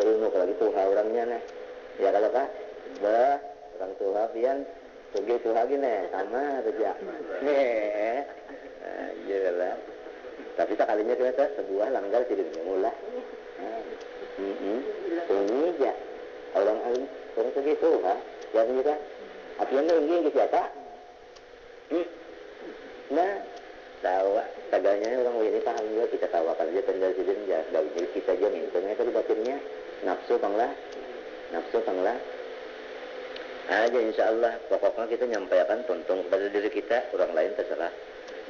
ilmu kalau gitu orangnya nih. Ya kalau kah, orang tua pian tugi tuha gini sama saja. Iya lah. Tapi tak kalinya kita sebuah langgar tidak mulai. Ini aja. Orang tugi tuha, yang kita. Apian tu ingin kita tak. Nah, tahu taganya orang ini paham juga kita tawakan aja tanda sidin ya dari kita aja mintanya tadi batinnya nafsu panglah aja insyaallah pokoknya kita nyampaikan tuntung kepada diri kita orang lain terserah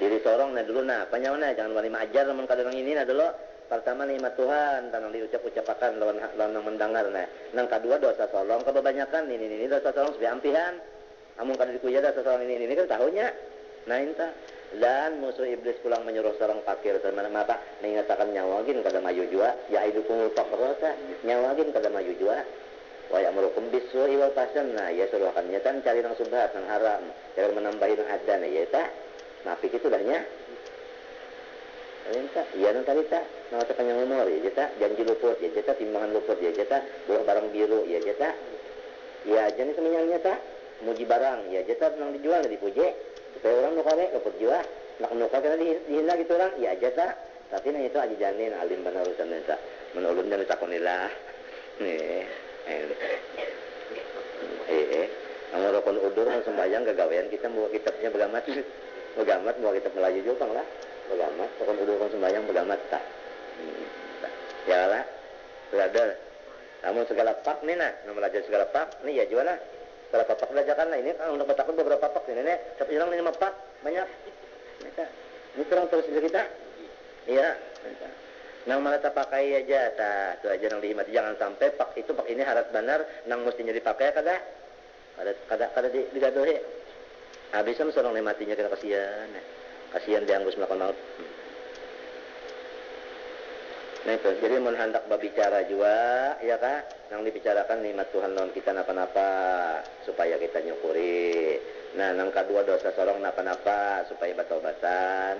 diri sorong nah dulu nah panyawana jangan wani ajar namun kadang ini nah dulu pertama nikmat Tuhan tanang diucap-ucapakan lawan mendengar nah nang kedua dosa solong kebanyakan ini dosa solong sebagai ampihan amun kada dikuya dosa solong ini kan tahunya nah inta dan musuh iblis pulang menyuruh seorang fakir teman mata mengatakan nyawagin kada maju jua ya idukumul faqrata nyawagin kada maju jua wa ya'murukum bis-su'i wal fahsyan nah ya suruhkan nyatan cari nang subhat nang haram jangan menambahin adan ya ta napi kitu dahnya Alin tak, iya nang tadi tak, nama panjang umur ya jeta, janji luput ya jeta, timbangan luput ya jeta, buah barang biru ya jeta, ya jenis semuanya tak, muji barang ya jeta nang dijual dipuji, supaya orang nukare luput jua, nak nukar kena dihina gitu orang, ya jeta, tapi nang itu aja janin alim benar urusan neta, menulun dan takunilah, Ang rokon udur ang sembahyang gagawayan kita bawa kitabnya begamat bawa kitab Melayu juga lah begamat rokon udur kan sembahyang begamat tak ya lah belajar namun segala pak nih nah belajar segala pak nih ya jual lah segala pak belajarkan lah ini kan untuk bertakun beberapa pak ini nih tapi hilang nih pak banyak ini terang terus dari kita iya nang malah tak pakai aja tak itu aja nang dihimati jangan sampai pak itu pak ini harap benar nang mestinya dipakai kada digadohi habisnya seorang nikmatinya kena kasihan dianggus melakukan maut nah itu jadi mau hendak berbicara juga ya kah nang dibicarakan nikmat Tuhan non kita napa-napa supaya kita nyukuri nah nang kedua dosa seorang napa-napa supaya batal-batan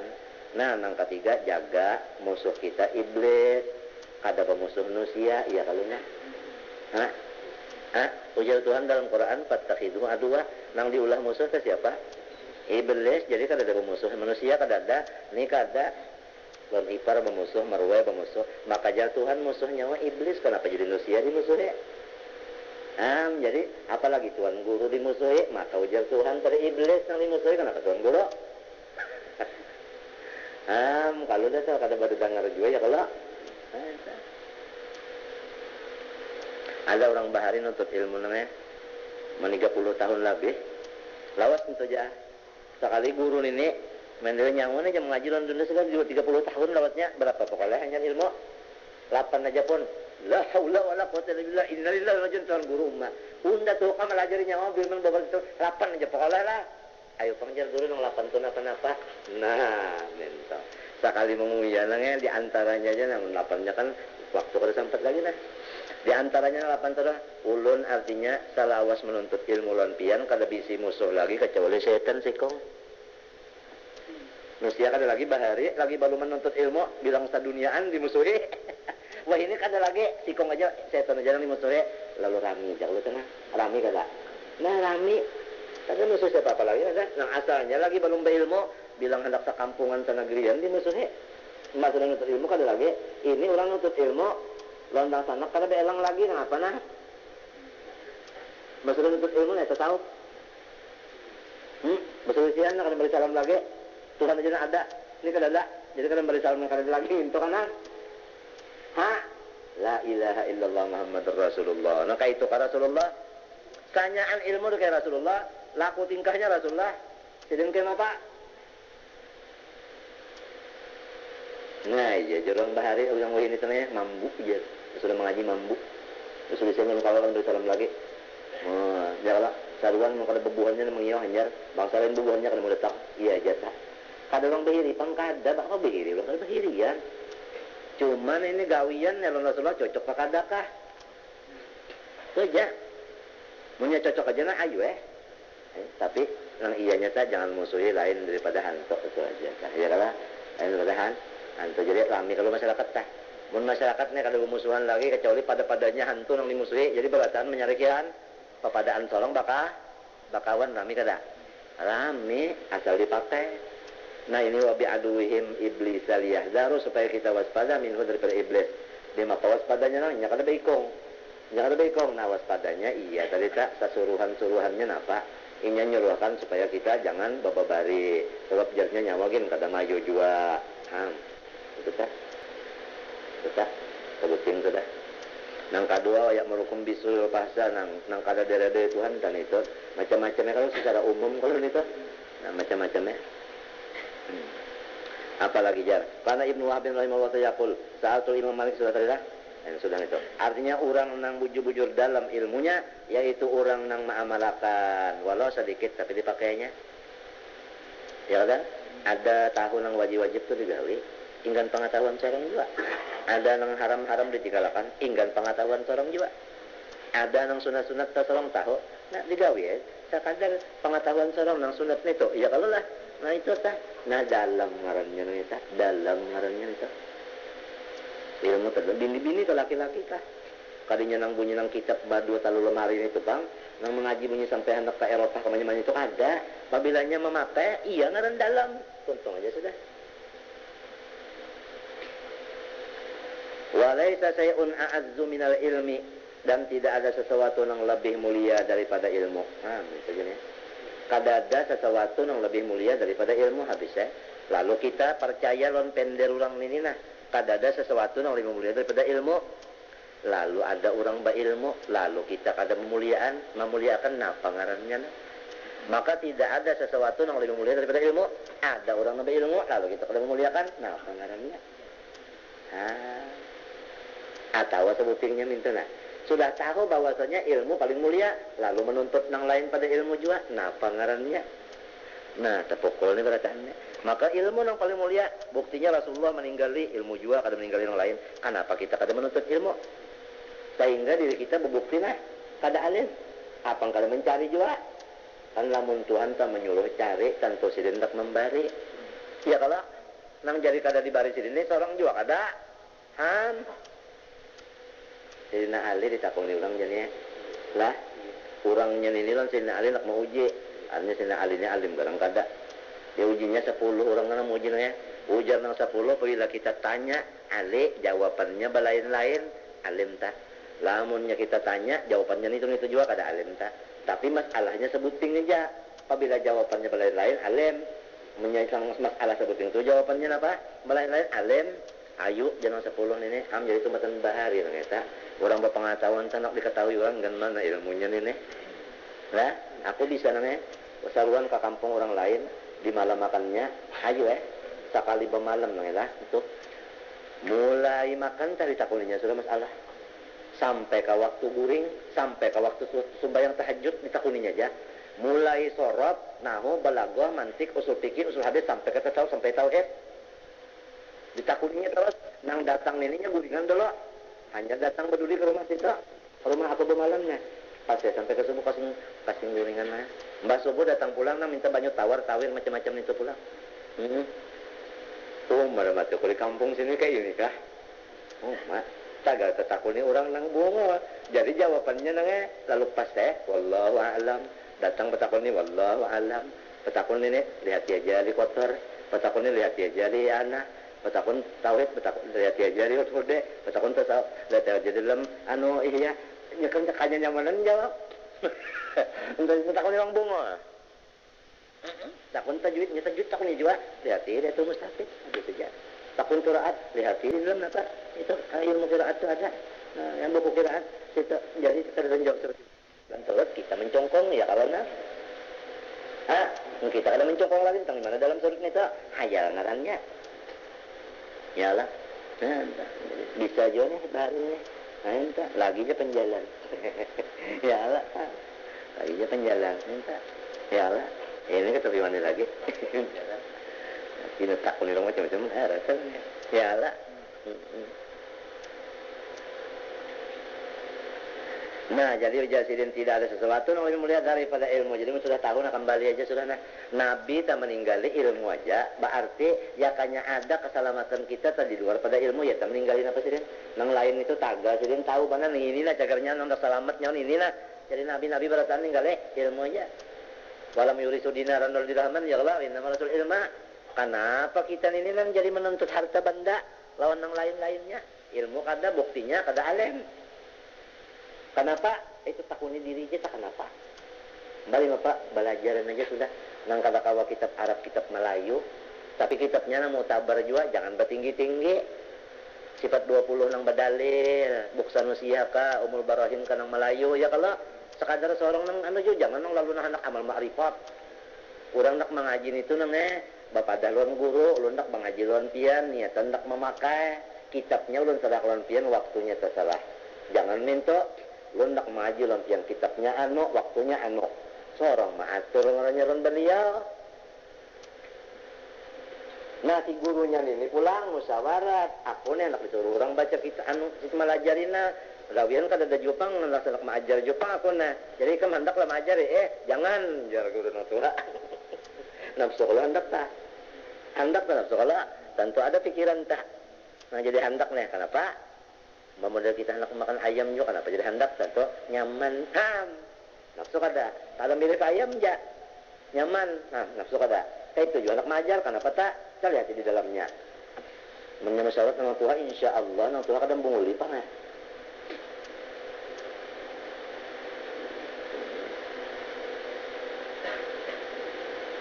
nah nang ketiga jaga musuh kita iblis ada pemusuh manusia iya kalunya ujar Tuhan dalam Quran fattakhidhu aduwa nang diulah musuh ke siapa iblis jadi kada ada pemusuh manusia kada ada ni kada lawan ipar pemusuh marwe pemusuh maka jar Tuhan musuhnya wa iblis kenapa jadi manusia dimusuhi jadi apalagi Tuhan guru dimusuhi maka ujar Tuhan pada iblis nang dimusuhi kenapa Tuhan guru kalau dah kada baru dengar juga ya kalau ada orang bahari nuntut ilmu namanya 30 tahun lebih lawas tentu aja sekali guru ini mendel nyangun aja mengaji dalam dunia segala 30 tahun lawasnya berapa pokoknya hanya ilmu 8 aja pun la haula wala quwwata illa billah innalillahi wa inna ilaihi raji'un guru mah unda tuh kamu melajari nyawa bilang babar itu 8 aja pokoknya lah ayo panggil dulu nang 8 tuh apa nah mentah sekali menguyanangnya di antaranya aja nang 8-nya kan waktu kada sempat lagi nah di antaranya 8 terah ulun artinya salawas menuntut ilmu lonpian kada bisi musuh lagi kecuali setan sikong manusia kada lagi bahari lagi baru menuntut ilmu bilang saduniaan dimusuhi wah ini kada lagi sikong aja setan aja dimusuhi lalu rami jauh tengah rami kada nah rami kada musuh siapa apa lagi ada nah asalnya lagi belum berilmu bilang hendak sekampungan senegerian dimusuhi masalah nuntut ilmu kada lagi ini orang nuntut ilmu lontang sanak kada beelang lagi ngapa nah masalah nuntut ilmu nih tahu masalah sian kada beri salam lagi Tuhan aja ada ini kada ada jadi kada beri salam kada lagi itu kana la ilaha illallah Muhammadur Rasulullah nah kayak itu ka Rasulullah tanyaan ilmu tu kayak Rasulullah laku tingkahnya Rasulullah sedang kayak apa nah iya jorong bahari yang wah ini tanahnya mambu aja sudah mengaji mambu sudah saya kalau beri salam lagi janganlah saruan mau kada bebuhannya mengiyo hanyar bangsa lain bebuhannya kada mau letak iya jatah kada orang behiri pang kada bakal behiri orang kada behirian cuman ini gawian ya Rasulullah cocok pak kada kah itu aja punya cocok aja nah ayo tapi yang iyanya tak jangan musuhi lain daripada hantu itu aja ya kalah lain daripada hantu jadi rami kalau masyarakat tah Mun masyarakatnya kada bermusuhan lagi kecuali pada-padanya hantu nang dimusuhi. Jadi bagataan menyarikian papadaan solong bakawan rami kada. Rami asal dipakai. Nah ini wabi aduhim iblis aliyahdaru supaya kita waspada minhu daripada iblis. Dia maka waspadanya nanya kada beikong. Nya kada beikong nah waspadanya iya tadi tak sasuruhan-suruhannya napa? Inya nyuruhkan supaya kita jangan bababari. Sebab jarnya nyawagin kada maju jua. Itu tak. Sudah, sebutin sudah. Nang kedua ayak merukum bisul bahasa nang kada dere Tuhan dan itu macam-macamnya kalau secara umum kalau itu nah macam-macamnya. Apalagi jar. Karena Ibnu Wahab rahimahullah yaqul sa'atul Imam Malik sudah terlihat. Sudah itu. Artinya orang nang bujur-bujur dalam ilmunya yaitu orang nang ma'amalakan walau sedikit tapi dipakainya. Ya kan? Ada tahun nang wajib-wajib tu digawi. Inggan pengetahuan seorang juga. Ada nang haram-haram ditigalakan, inggan pengetahuan seorang juga. Ada nang sunat-sunat seorang tahu, nak digawe ya. Sekadar pengetahuan seorang nang sunat itu, ya kalau lah. Nah itu tah, nah dalam ngarannya itu, dalam ngarannya itu. Ilmu terdalam, bini-bini ke laki-laki kah? Kadinya nang bunyi nang kitab badu talu lemari itu bang, nang mengaji bunyi sampai anak ke Eropa kemana-mana itu ada. Apabila memakai, iya ngaran dalam, untung aja sudah. Walaisa sayun a'azzu minal ilmi dan tidak ada sesuatu yang lebih mulia daripada ilmu. Itu gini. Kada ada sesuatu yang lebih mulia daripada ilmu habis ya. Lalu kita percaya lon pender orang ini nah. Kada ada sesuatu yang lebih mulia daripada ilmu. Lalu ada orang berilmu, lalu kita kada memuliakan napa ngarannya nah. Maka tidak ada sesuatu yang lebih mulia daripada ilmu. Ada orang yang berilmu, lalu kita kada memuliakan napa ngarannya. Atau sebutingnya minta nah. Sudah tahu bahwasanya ilmu paling mulia, lalu menuntut nang lain pada ilmu juga, napa ngarannya? Nah, tepukul ini berataannya. Maka ilmu nang paling mulia, buktinya Rasulullah meninggali ilmu juga, kada meninggali yang lain. Kenapa kita kada menuntut ilmu? Sehingga diri kita berbukti nah, kada alim. Apa kada mencari juga? Kan lamun Tuhan tak menyuruh cari, tentu si hendak memberi. Ya kalau nang jadi kada dibari si ini seorang juga kada. Sidina Ali ditakuni orang jadinya lah kurangnya ini lah Sidina Ali nak mau uji artinya Sidina Ali ini alim barang kada dia ujinya 10 orang nak mau uji ya ujar nang 10 apabila kita tanya Ali jawabannya belain-lain alim tak lamunnya kita tanya jawabannya itu juga kada alim tak tapi masalahnya sebuting aja apabila jawabannya belain-lain alim menyaikan masalah sebuting itu jawabannya apa belain-lain alim ayu jangan 10 ini jadi tumbatan bahari lah kita orang berpengetahuan tanak diketahui orang dan mana ilmunya ini lah aku bisa namanya saluran ke kampung orang lain di malam makannya ayo sekali bermalam lah itu mulai makan tadi takuninya sudah masalah sampai ke waktu guring sampai ke waktu sembahyang tahajud ditakuninya aja mulai sorot nahu balagoh mantik usul fikih usul hadis sampai ke tasawuf sampai tauhid ditakuninya terus nang datang nininya guringan dulu hanya datang berduli ke rumah kita rumah aku bermalamnya pas ya sampai ke subuh kasih guringan lah mbak subuh datang pulang nah minta banyak tawar tawir macam-macam itu pulang mana mati aku di kampung sini kayak ini kah mak tagal tetakuni orang nang bungo jadi jawabannya nangnya lalu pas wallahu a'lam datang petakuni wallahu a'lam petakuni ini lihat dia jadi kotor petakuni lihat dia jadi anak petakun tauhid petakun lihat dia jadi hudde petakun tasawuf lihat dia jadi dalam iya nyekan kanya nyamanan jawab untuk petakun orang bungo takun tajwid takun juga lihat dia itu mustafid itu saja takun qiraat lihat di dalam apa itu ilmu qiraat itu ada yang buku qiraat itu jadi kita jawab terus dan terus kita mencongkong ya kalau kita ada mencongkong lagi tentang mana dalam surat itu hayal ngarannya ya lah bisa juga nih baru nih entah lagi aja penjalan ya lah lagi aja penjalan entah ya lah ini ketemu mana lagi ini tak pun orang macam-macam rasanya ya lah Nah, jadi jasidin tidak ada sesuatu yang lebih mulia daripada ilmu. Jadi sudah tahu, nah kembali aja sudah. Nah, Nabi tak meninggali ilmu aja. Berarti ya kanya ada keselamatan kita tadi luar pada ilmu ya tak meninggalin apa sih? Nang lain itu taga, jadi tahu mana nih cagarnya nang selamatnya ini lah. Jadi Nabi beratan ninggali ilmu aja. Walam yurisu dinaran wal dirhaman ya Allah, inna rasul ilma. Kenapa kita ini nang jadi menuntut harta benda lawan nang lain-lainnya? Ilmu kada buktinya kada alim. Kenapa? Itu takuni diri aja tak kenapa. Balik Bapak, belajaran aja sudah. Nang kada kawa kitab Arab, kitab Melayu. Tapi kitabnya nang mau tabar juga, jangan bertinggi-tinggi. Sifat 20 nang badalil, buksan usia ka, umul barahin ka nang Melayu. Ya kalau sekadar seorang nang juga, jangan nang lalu nang anak amal ma'rifat. Kurang nak mengaji itu nang Bapak dah luan guru, lu nak mengaji luan pian, niatan nak memakai. Kitabnya lu sadak luan pian, waktunya tersalah. Jangan minta lu nak maju lampian kitabnya waktunya seorang maatur ngaranyaran beliau. Nah si gurunya ini pulang musyawarat, aku nih anak disuruh orang baca kita si malajarina gawian kada ada Jepang nak maajar Jepang aku nah. Jadi kan hendak lah maajar jangan jar guru natura. Nafsu kalau hendak tak nafsu kalau tentu ada pikiran tak. Nah jadi hendak nih kenapa? Model kita hendak makan ayam juga kenapa jadi hendak satu nyaman nafsu kada kalau mirip ayam ya nyaman nafsu kada kayak itu juga anak majar kenapa tak kita lihat di dalamnya menyemasyarat dengan Tuhan insya Allah nang Tuhan kadang bunguli panah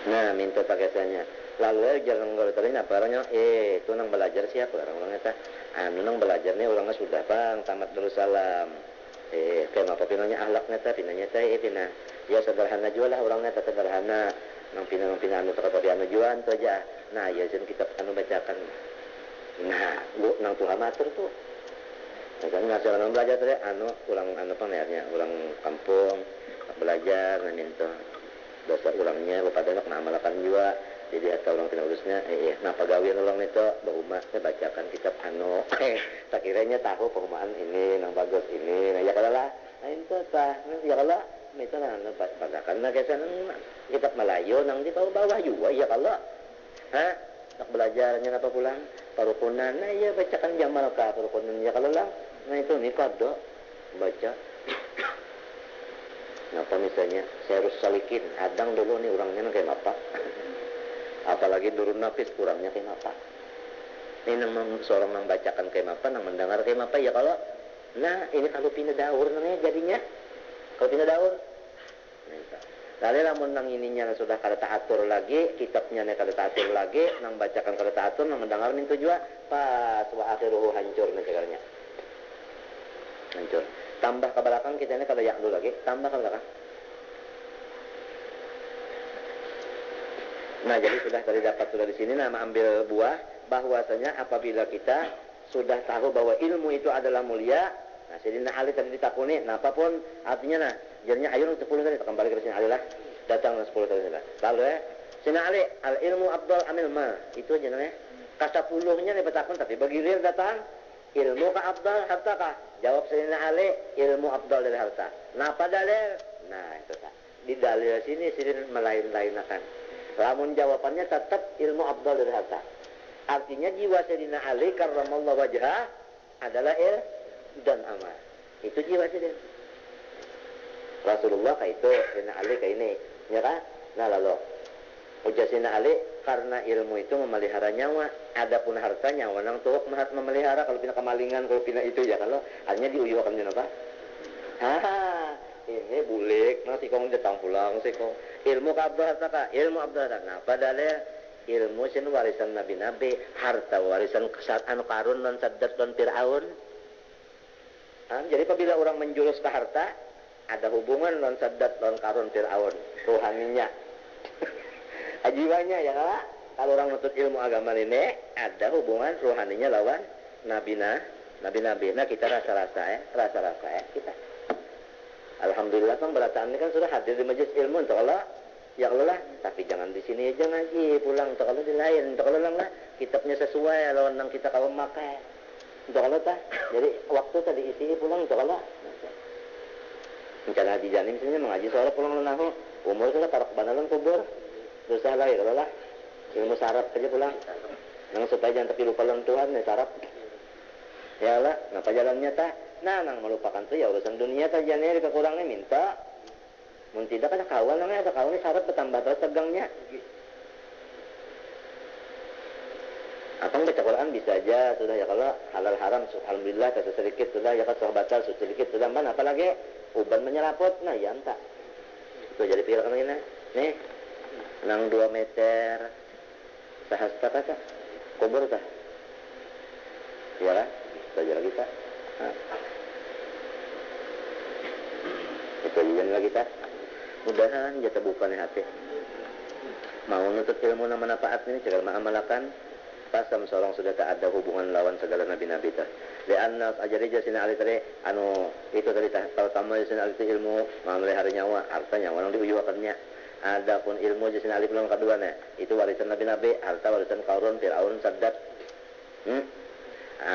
nah minta pakaiannya lalu jangan ngolotolin apa orangnya itu nang belajar siapa orang-orangnya tak nang belajar nih orangnya sudah bang tamat Darussalam kayak apa pinanya ahlaknya ta pinanya ta pina ya sederhana juga lah orangnya ta sederhana nang pina anu tak apa anu juan tu aja nah ya jen kita anu bacakan nah lu nang Tuhan matur tuh kan ngasih orang belajar tadi ulang pamernya ulang kampung belajar minta dasar ulangnya kepada nak mengamalkan juga jadi atau orang penulisnya nah pegawai ulang itu umatnya bacakan kitab tak kiranya tahu perumahan ini nang bagus ini nah ya kalau lah nah itu tah ya kalau itu nah bacakan nah kesan kitab Melayu nang di bawah juga ya kalau nak belajarnya apa pulang parukunan nah ya bacakan jamal ka parukunan ya kalau lah nah itu nih kado baca apa misalnya saya harus salikin adang dulu nih orangnya kayak apa apalagi durun nafis kurangnya kayak apa ini nang seorang nang bacakan kayak apa nang mendengar kayak apa ya kalau nah ini kalau pindah daur namanya jadinya kalau pindah daur lalu lamun nang ininya sudah kada taatur lagi kitabnya kada taatur lagi nang bacakan kada taatur nang mendengar itu juga pas wa akhiruhu hancur negaranya hancur tambah ke belakang kita ini kada yakdu lagi tambah ke belakang nah jadi sudah tadi dapat sudah di sini nama ambil buah bahwasanya apabila kita sudah tahu bahwa ilmu itu adalah mulia nah Sayyidina Ali tadi ditakuni nah apapun artinya nah jadinya ayo 10 tadi kembali ke sini Ali lah datang 10 tadi lalu Sayyidina Ali al ilmu afdal amil ma itu aja namanya kasapuluhnya nih betakun tapi bagi dia datang ilmu ka afdal harta kah jawab Sayyidina Ali ilmu afdal dari harta nah apa dalil nah itu tak di dalil sini Sayyidina melain-lainakan lamun jawabannya tetap ilmu afdal dari harta artinya jiwa Sayyidina Ali karramallahu wajhah adalah dan amal itu jiwa Sayyidina Rasulullah kayak itu Sayyidina Ali kayak ini ya kan nah lalu ujar Sayyidina Ali karena ilmu itu memelihara nyawa adapun harta nyawa nang tuh memelihara kalau pina kemalingan kalau pina itu ya kalau hanya diuyuhkan apa ini bulik nanti kong datang pulang sih kong ilmu kabah tak ilmu abdul nah padahal ilmu sin warisan nabi-nabi harta warisan kesatuan karun dan sadat dan Fir'aun jadi apabila orang menjurus ke harta ada hubungan dan sadat dan karun Fir'aun rohaninya jiwanya ya kalau orang menuntut ilmu agama ini ada hubungan rohaninya lawan nabi-nabi nah kita rasa-rasa kita alhamdulillah bang berataan ini kan sudah hadir di majelis ilmu untuk Allah ya Allah lah tapi jangan di sini aja ngaji pulang untuk Allah di lain untuk Allah lah kitabnya sesuai lawan nang kita kalau makai untuk Allah tak jadi waktu tadi isi pulang untuk Allah Rencana haji jani misalnya mengaji soal pulang lenahu umur sudah taruh banalan kubur dosa lah ya kalau lah ilmu sarap aja pulang nang supaya jangan tapi lupa lawan Tuhan ya sarap ya lah ngapa jalannya tak nah nang melupakan tuh ya urusan dunia tak jangan kekurangnya minta mun tidak ada kawan namanya ada kawan sarap bertambah terus tegangnya Abang baca Quran bisa aja sudah ya kalau halal haram alhamdulillah kasih sedikit sudah ya kalau batal sedikit sudah mana apalagi uban menyeraput nah ya entah itu jadi pikiran ini nih nang 2 meter sahasta kata kubur kah ya lah belajar kita nah. Itu aja kita mudahan jatuh bukannya hati mau nutut ilmu nama manfaat ini jangan mengamalkan pasam seorang sudah tak ada hubungan lawan segala nabi-nabi tah. Lianna ajari jasina ali tadi anu itu tadi tah pertama jasina ali ilmu memelihara nyawa harta nyawa nang diujuakannya. Adapun ilmu jasina ali pulang kedua itu warisan nabi-nabi harta warisan Qarun Firaun Saddad.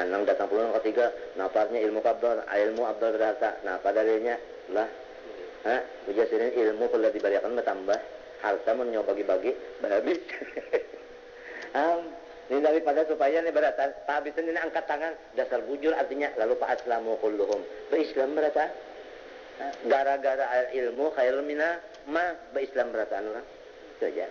Nang datang pulang ketiga naparnya ilmu kabdal ilmu abdal berharta. Nah pada dirinya lah jasina ilmu perlu diberikan bertambah harta mun nyoba bagi-bagi habis. Ini daripada supaya nih beratan habisan ini angkat tangan dasar bujur artinya lalu fa aslamu kulluhum berislam beratan gara-gara ilmu khairul mina ma berislam beratan orang itu aja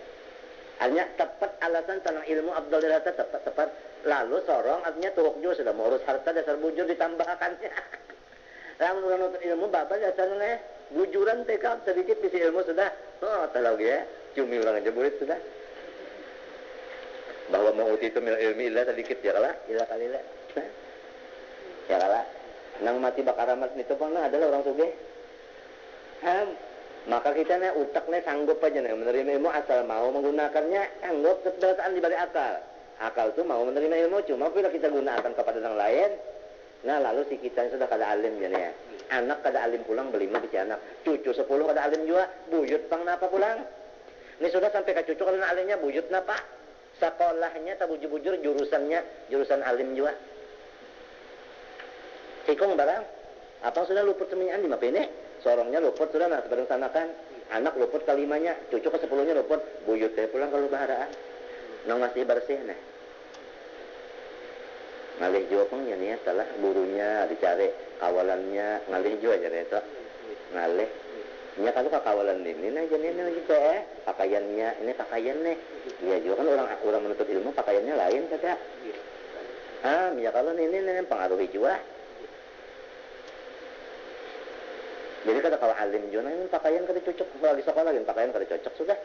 artinya tepat alasan tentang ilmu abdul dirata tepat lalu sorong artinya tuhuk juga sudah mengurus harta dasar bujur ditambahkannya lalu orang nonton ilmu bapak dasarnya bujuran TK sedikit bisa ilmu sudah tahu ya cumi orang aja burit sudah bahwa mau itu mil ilmi ilah sedikit ya kalah ilah kalilah ya kalah nang mati bakaramat itu pernah adalah orang sugih maka kita nih utaknya sanggup aja nih menerima ilmu asal mau menggunakannya sanggup keberadaan di balik akal tuh mau menerima ilmu cuma bila kita gunakan kepada orang lain nah lalu si kita sudah kada alim ya nih anak kada alim pulang belima bisa anak cucu 10 kada alim juga buyut pang napa pulang ini sudah sampai ke cucu kada alimnya buyut napa sekolahnya tak bujur-bujur jurusan alim juga cikong barang apa sudah luput seminyak di mapa ini sorongnya luput sudah nah sebarang sanakan anak luput kalimanya cucu ke 10-nya luput buyut teh pulang kalau baharaan nang masih bersih nah ngalih juga peng ya nih salah gurunya dicari kawalannya ngalih juga aja itu ngalih nya kalau kakawalan ini aja nih gitu pakaiannya ini pakaian nih iya juga kan orang menuntut ilmu pakaiannya lain saja ya kalau ini pengaruhi juga jadi kada kalau alim juga ini pakaian kada cocok lagi sekolah lagi pakaian kada cocok sudah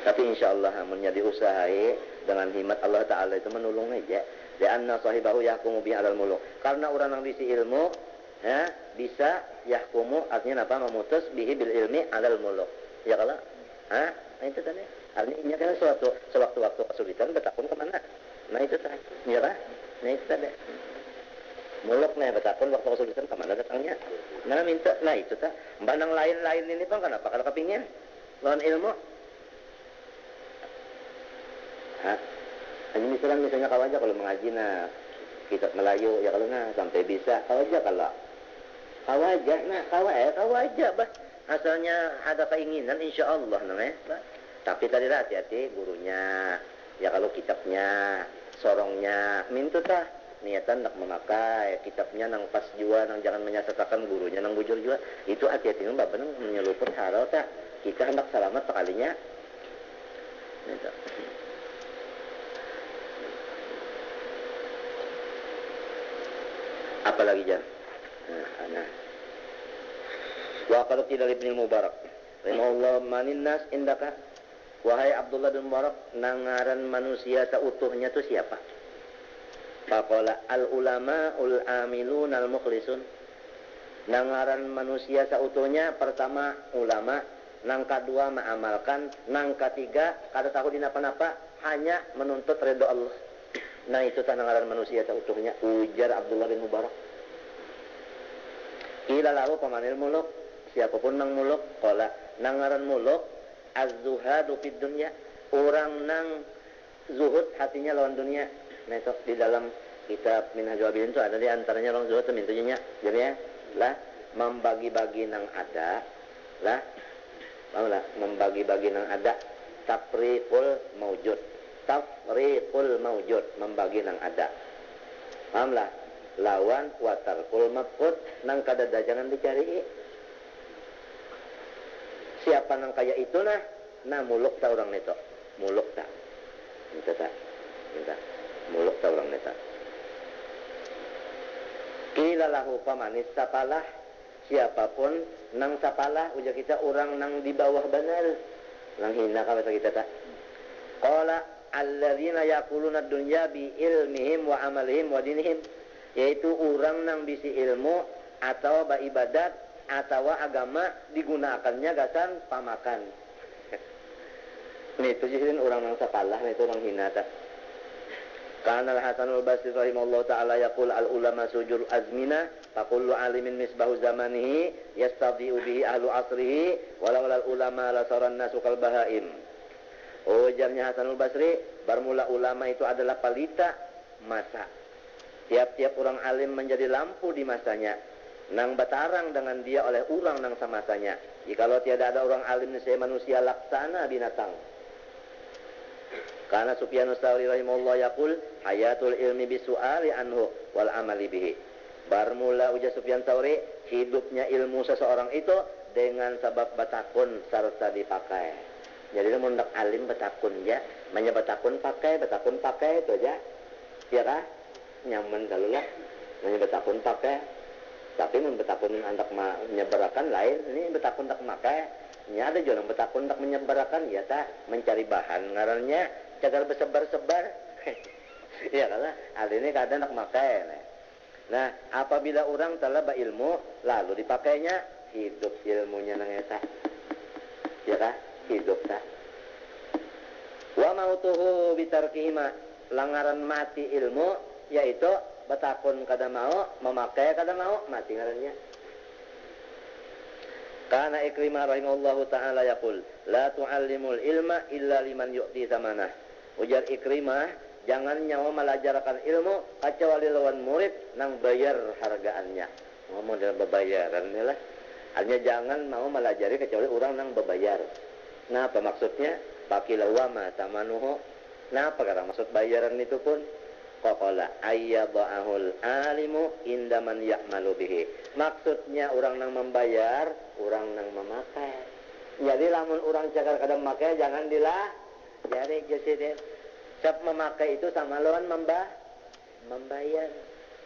tapi insyaallah menjadi usahai dengan hikmat Allah Ta'ala itu menolong aja lianna sahibahu yahkumu bi alal muluk karena orang yang diisi ilmu ya bisa yahkumu artinya apa memutus bihi bil ilmi alal muluk ya kalau itu tadi artinya kan sewaktu-waktu kesulitan bertakun kemana nah itu tadi ya kan nah itu tadi muluk nih bertakun waktu kesulitan kemana datangnya nah minta nah itu tadi bandang lain-lain ini bang kenapa kalau kepingin lawan ilmu ini misalnya kau aja kalau mengaji nah kitab Melayu ya kalau nah sampai bisa kau aja kalau kau aja bah asalnya ada keinginan insya Allah namanya bah. Tapi tadi lah hati-hati gurunya ya kalau kitabnya sorongnya minta tah niatan nak memakai kitabnya nang pas jua nang jangan menyesatkan gurunya nang bujur juga itu hati-hati mbak benar menyeluput haral tak kita hendak selamat sekalinya gitu. Apalagi jan wa qalat ila ibn Mubarak rahimahullah manin nas indaka wahai Abdullah bin Mubarak nangaran manusia seutuhnya itu siapa faqala al ulama ul amilun al mukhlisun nangaran manusia seutuhnya pertama ulama nang kedua mengamalkan nang ketiga kada tahu di napa-napa hanya menuntut ridha Allah. Nah itu tanangaran manusia seutuhnya ujar Abdullah bin Mubarak. Ila lahu pamanil muluk siapapun nang muluk qala nangaran muluk az-zuhadu fid dunya orang nang zuhud hatinya lawan dunia. Mesok di dalam kitab Minhajul Abidin itu ada di antaranya orang zuhud mintunya jadi ya lah membagi-bagi nang ada lah membagi-bagi nang ada tafriqul maujud membagi nang ada paham lah lawan watarkul mafqud nang kadada jangan dicari siapa nang kaya itu nah muluk ta orang neto muluk ta minta muluk ta orang neta kila lahu pamanis sapalah siapapun nang sapalah ujar kita orang nang di bawah benar nang hina ka kita ta qala alladzina yaquluna dunya bi ilmihim wa amalihim wa dinihim yaitu orang nang bisi ilmu atau ibadat atau agama digunakannya gasan pamakan ini itu jirin orang nang sapalah itu orang hina ta kana al-Hasanul Basri rahimahullah ta'ala yaqul al-ulama sujul azmina faqullu alimin misbahu zamanihi yastadi'u bihi ahlu asrihi walau al-ulama la saran nasu kal bahaim ujarnya Hasanul Basri bermula ulama itu adalah pelita masa tiap-tiap orang alim menjadi lampu di masanya nang batarang dengan dia oleh orang nang samasanya jikalau tiada ada orang alim niscaya manusia laksana binatang. Karena Sufyanus Tsauri rahimahullah yaqul hayatul ilmi bisu'ali anhu wal amali bihi. Bermula ujar Sufyan Tsauri hidupnya ilmu seseorang itu dengan sebab batakun serta dipakai. Jadi mun dak alim batakun ya, manya batakun pakai itu aja. Ya kah? Nyaman kalau lah. Manya batakun pakai. Tapi mun batakun andak menyebarakan lain, ini batakun dak makai. Nya ada juga batakun dak menyebarakan ya ta mencari bahan ngarannya cagar bersebar-sebar ya karena hal ini kadang nak makai nah apabila orang telah berilmu lalu dipakainya hidup ilmunya nang eta ya kah hidup tak wa mautuhu bitarkihima langaran mati ilmu yaitu batakun kada mau memakai kada mau mati ngarannya. Karena Ikrimah rahimahullahu ta'ala yaqul la tu'allimul ilma illa liman yu'ti zamanah. Ujar Ikrimah jangan nyawa melajarkan ilmu kecuali lawan murid nang bayar hargaannya. Ngomong dalam bebayaran lah. Artinya jangan mau melajari kecuali orang nang bebayar. Nah apa maksudnya? Pakilawama tamanuhu. Nah apa kata maksud bayaran itu pun? Qaqala ayyadahul alimu indaman ya'malu bihi. Maksudnya orang nang membayar, orang nang memakai. Jadi lamun orang cakar kadang memakai jangan dilah. Jadi jadi sab memakai itu sama lawan membayar.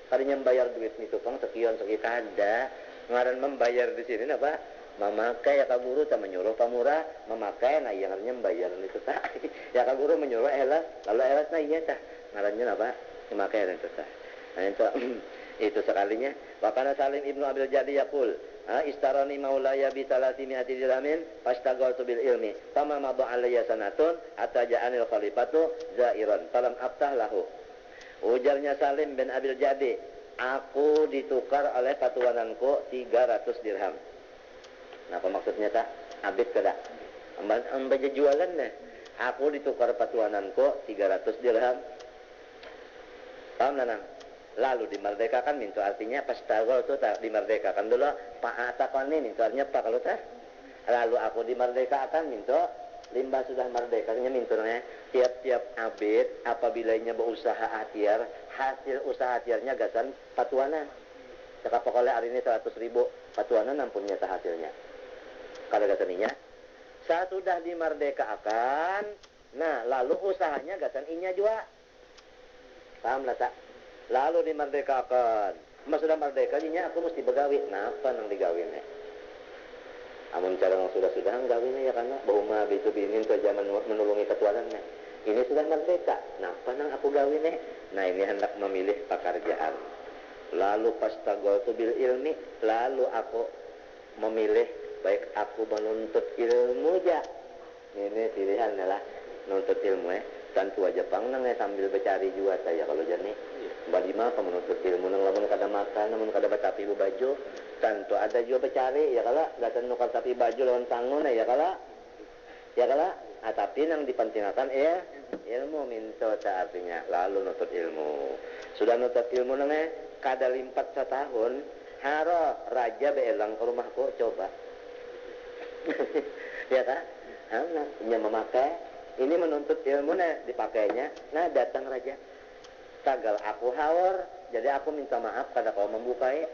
Kadinya membayar duit ni tukang sekian kada. Ngaran membayar di sini apa? Memakai ya kaguru tak menyuruh pamurah memakai nah yang artinya membayar itu tak. Ya kaguru menyuruh elas lalu elas nah iya tak. Ngarannya apa? Memakai dan tetap. Nah itu sekalinya. Wakana Salim ibnu Abil Jadi yaqul, istarani maulaya bi 300 dirhamin fastagaltu bil ilmi. Fama madha alayya sanatun hatta ja'anil khalifatu zairan. Falam aftah lahu. Ujarnya Salim bin Abil Jadi, aku ditukar oleh patuananku 300 dirham. Nah apa maksudnya tak? Abid kada. Ambaja jualan nah. Aku ditukar patuananku 300 dirham. Paham nanang? Lalu dimerdekakan mintu artinya pas tagol itu tak dimerdekakan dulu pak atakan ini mintu artinya pak kalau tak lalu aku dimerdekakan mintu limbah sudah merdekanya mintu namanya tiap-tiap abid apabila nya berusaha akhir hasil usaha akhirnya gasan patuanan cakap pokoknya hari ini 100.000 patuanan nampunnya tak hasilnya kalau gasaninya saat sudah dimerdekakan nah lalu usahanya gasan inya juga paham lah tak lalu dimerdekakan. Mas sudah merdeka, jinya aku mesti begawi. Napa nang digawin amun cara nang sudah gawin ya karena bahuma bitu binin ke zaman menulungi ketuanan ini sudah merdeka. Napa nang aku gawin nah ini hendak memilih pekerjaan. Lalu pastaghaltu bil ilmi, lalu aku memilih baik aku menuntut ilmu ja. Ini pilihan adalah nuntut ilmu tentu aja pang nang sambil bercari juga saya kalau jadi balima menuntut ilmu nang lamun kada makan namun kada batapi baju tentu ada juga bercari ya kala datang nukar tapi baju lawan tangun ya kala tapi nang dipentingkan ilmu minta artinya lalu nutut ilmu. Sudah nutut ilmu namanya kada limpat setahun haro raja beelang ke rumahku coba. Ya kan? Nah, punya memakai ini menuntut ilmu nah dipakainya. Nah datang raja. Tagal aku hawar, jadi aku minta maaf kada kau membukai.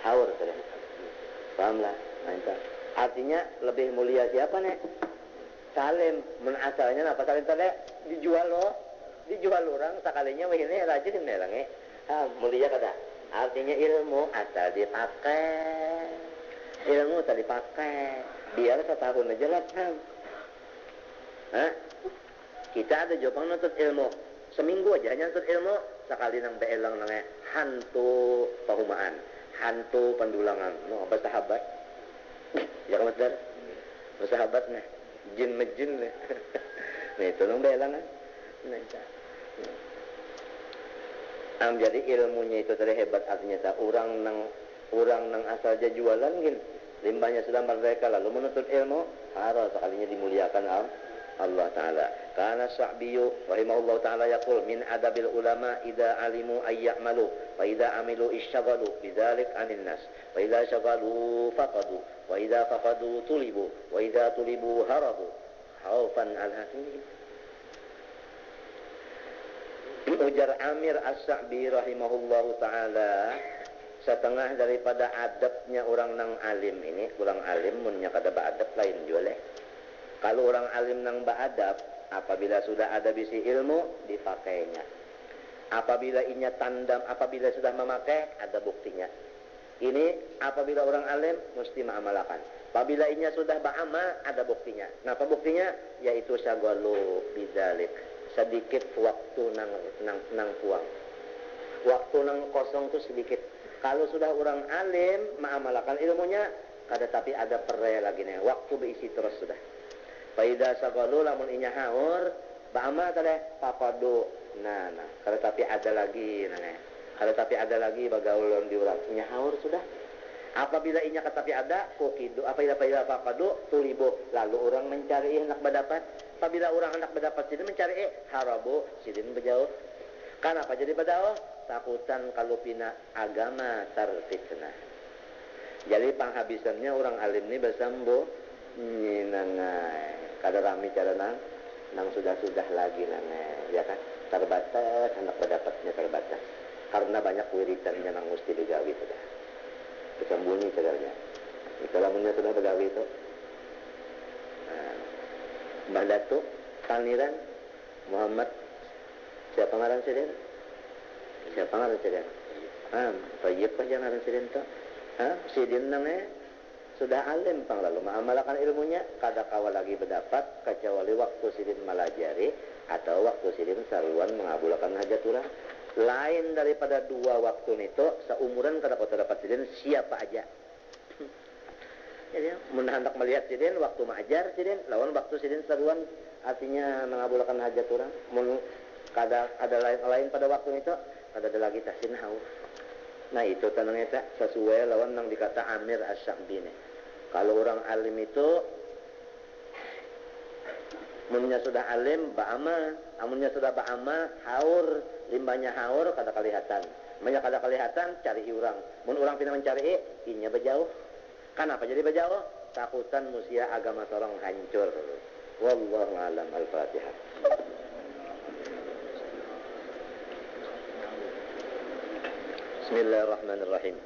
Hawar sudah. Pahamlah, mantap. Artinya lebih mulia siapa nih? Salim, menasalnya apa salim tadi dijual loh, dijual orang sekalinya begini raja di melange. Mulia kada. Artinya ilmu asal dipakai, ilmu tadi pakai, biar setahun aja lah kan. Kita ada jawaban nuntut ilmu, seminggu aja nuntut ilmu, sekali nang beelang nang hantu pahumaan, hantu pendulangan, no bersahabat, ya kamu sadar, bersahabat nih. Jin mejin nih. Nah itu nang belang kan. Jadi ilmunya itu tadi hebat artinya tak orang nang asal aja jualan gin. Limbahnya sudah mereka lalu menuntut ilmu harus sekalinya dimuliakan Allah Ta'ala. Karena Sya'biyu rahimahullah ta'ala yaqul min adabil ulama idza alimu ayya'malu wa idza amilu isyagalu bidzalik anin nas wa idza syagalu faqadu wa idza faqadu tulibu wa idza tulibu harabu khaufan al-hakim. Ujar Amir As-Sa'bi rahimahullah ta'ala, setengah daripada adabnya orang nang alim ini, orang alim munnya kada beadab lain jualeh. Kalau orang alim nang beadab, apabila sudah ada bisi ilmu dipakainya. Apabila inya tandam, apabila sudah memakai ada buktinya. Ini apabila orang alim mesti mengamalkan. Apabila inya sudah beramal ada buktinya. Nah, apa buktinya? Yaitu syagalu bidzalik. Sedikit waktu nang puang. Waktu nang kosong itu sedikit. Kalau sudah orang alim mengamalkan ilmunya, kada tapi ada peraya lagi nih. Waktu berisi terus sudah. Faida sagalu lamun inya haur, ba'ama tadi papadu. Nah, kada tapi ada lagi nah. Kada tapi ada lagi bagaulun diurang. Inya haur sudah. Apabila inya katapi ada, kokidu. Apabila papadu tulibo. Lalu orang mencari hendak berdapat. Apabila orang hendak berdapat sidin mencari harabu sidin berjauh. Kenapa jadi berjauh? Takutan kalau pina agama terfitnah. Jadi penghabisannya orang alim ini bersambo nangai kada rami cara nang sudah lagi nangai ya kan terbatas hendak berdapatnya terbatas karena banyak wiritannya nang mesti digawi sudah kesembunyi cadarnya kalamunnya sudah begawi itu Mbah Datuk Taniran Muhammad siapa ngaran sidin Tayyib aja ngaran sidin to sidin nangai sudah alim pang lalu mengamalkan ilmunya kada kawa lagi berdapat kecuali waktu sidin melajari atau waktu sidin saluan mengabulkan hajat urang lain daripada dua waktu itu seumuran kada kau terdapat sidin siapa aja. Jadi mun hendak melihat sidin waktu mengajar sidin lawan waktu sidin saluan artinya mengabulkan hajat urang mun kada ada lain pada waktu itu kada ada lagi tahsin haur. Nah itu tenangnya tak sesuai lawan yang dikata Amir As-Sa'bi nih. Kalau orang alim itu munnya sudah alim ba'ama, amunnya sudah ba'ama haur, limbahnya haur kada kelihatan. Munnya kada kelihatan cari orang. Mun orang pina mencari inya berjauh. Kenapa jadi berjauh? Takutan musia agama sorong hancur. Wallahu a'lam. Al-Fatihah. Bismillahirrahmanirrahim.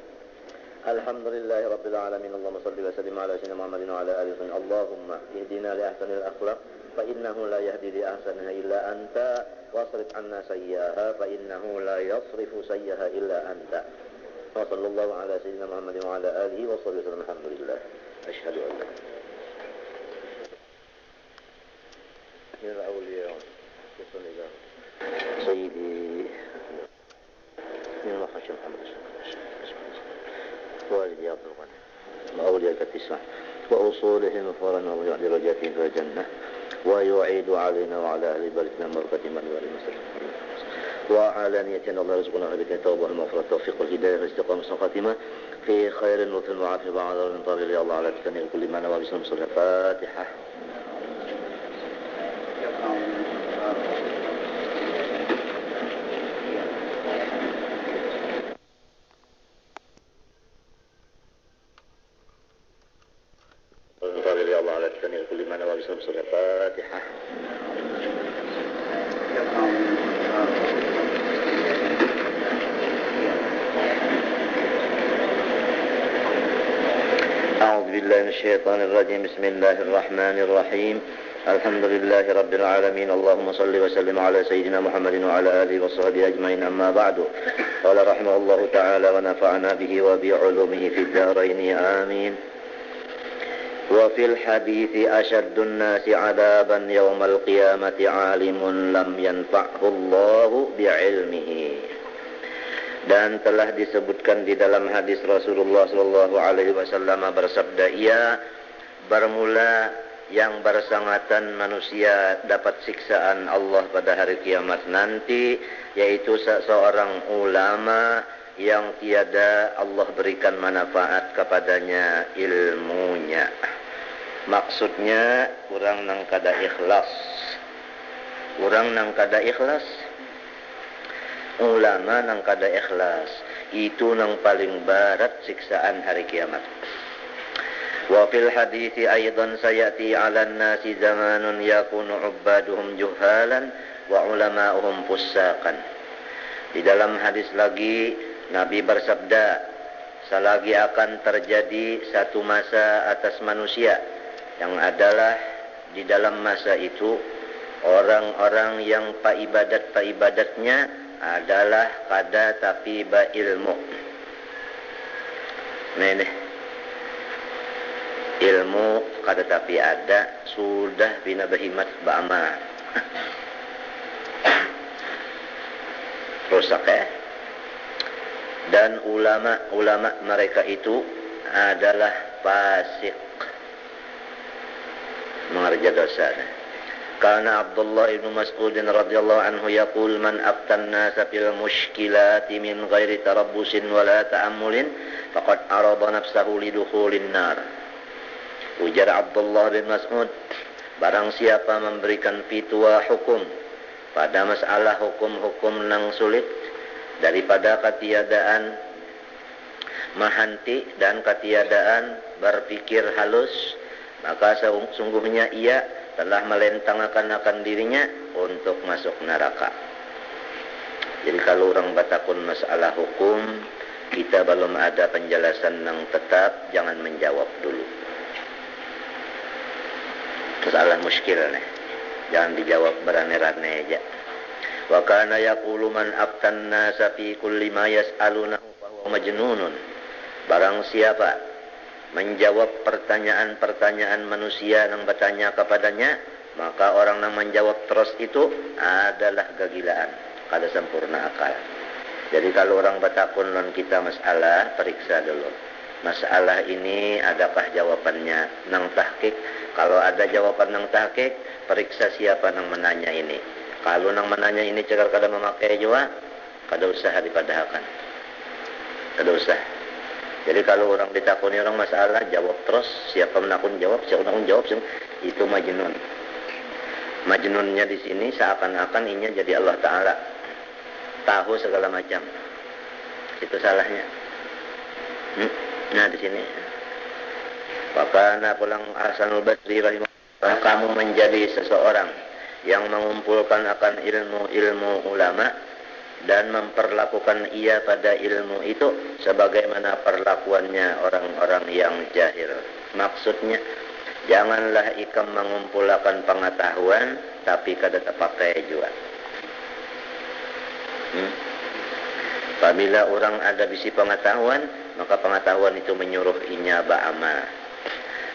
Alhamdulillahi Rabbil Alamin. Allahumma salli wa sallim ala sayyidina Muhammadin wa ala alihi wa sallam. Allahumma ihdina li ahsanil akhlaq fa innahu la yahdi li ahsaniha illa anta wasrif anna sayyi'aha fa innahu la yasrifu sayyi'aha illa anta. Wa sallallahu ala sayyidina Muhammadin wa ala alihi wa sallam. Alhamdulillah. Asyhadu an la ilaha illallah awliya sayyidi Allah Muhammad والدي عبد الغني وأولياء التسعة وأصولهم فرنا ويعد درجاتهم في الجنة ويعيد علينا وعلى أهل بلدنا بركة من والمسلم وعلانية الله رزقنا بك التوبة والمغفرة والتوفيق والهداية والاستقامة والخاتمة في خير النطف والعافية وعذر من طاغي الله على تكني كل ما نوى بسم الله الفاتحة بالله من الشيطان الرجيم. بسم الله الرحمن الرحيم. الحمد لله رب العالمين. اللهم صل وسلم على سيدنا محمد وعلى آله وصحبه أجمعين. أما بعد. قال رحمه الله تعالى ونفعنا به وبعلومه في الدارين آمين. وفي الحديث أشد الناس عذابا يوم القيامة عالم لم ينفعه الله بعلمه. Dan telah disebutkan di dalam hadis Rasulullah SAW bersabda, ia bermula yang bersangatan manusia dapat siksaan Allah pada hari kiamat nanti, yaitu seorang ulama yang tiada Allah berikan manfaat kepadanya ilmunya. Maksudnya kurang nang kada ikhlas. Kurang nang kada ikhlas. Ulama nang kada ikhlas itu nang paling barat siksaan hari kiamat. Wa fil hadithi aidan sayati 'alan nasi zamanun yakunu 'ubbaduhum juhalan wa ulama'uhum fussaqan. Di dalam hadis lagi Nabi bersabda, selagi akan terjadi satu masa atas manusia yang adalah di dalam masa itu orang-orang yang paibadatnya adalah kada tapi ba ilmu. Nah, ilmu kada tapi ada sudah bina bahimat ba amal. Rusak Dan ulama mereka itu adalah fasik, mengerja dosa. Karena Abdullah ibn Mas'ud radhiyallahu anhu yaqul man aftan nasa fil mushkilati min ghairi tarabbusin wala ta'ammulin faqad arada nafsahu lidukhulin nar. Ujar Abdullah bin Mas'ud, barang siapa memberikan fatwa hukum pada masalah hukum-hukum nang sulit daripada ketiadaan mahanti dan ketiadaan berpikir halus, maka sungguhnya ia telah melentangkan akan dirinya untuk masuk neraka. Jadi kalau orang batakun masalah hukum, kita belum ada penjelasan yang tetap, jangan menjawab dulu. Masalah muskil nih, jangan dijawab berane-rane aja. Wa kana yaqulu man aftan nasa fi kulli ma yas'alunahu fa huwa majnunun. Barang siapa menjawab pertanyaan-pertanyaan manusia yang bertanya kepadanya, maka orang yang menjawab terus itu adalah kegilaan, kada sempurna akal. Jadi kalau orang bertakun non kita masalah, periksa dulu. Masalah ini adakah jawabannya nang tahqiq? Kalau ada jawaban nang tahqiq, periksa siapa nang menanya ini. Kalau nang menanya ini cakap kada memakai juga, kada usah dipadahkan. Kada usah. Jadi kalau orang ditakuni orang masalah, jawab terus. Siapa menakun jawab, siapa menakun jawab, itu majnun. Majnunnya di sini seakan-akan inya jadi Allah Ta'ala, tahu segala macam. Itu salahnya. Nah di sini. Wakana pulang Hasanul Basri rahimahullah, kamu menjadi seseorang yang mengumpulkan akan ilmu-ilmu ulama dan memperlakukan ia pada ilmu itu sebagaimana perlakuannya orang-orang yang jahil. Maksudnya, janganlah ikam mengumpulkan pengetahuan tapi kada terpakai juga. Apabila orang ada bisi pengetahuan, maka pengetahuan itu menyuruh inya beramal.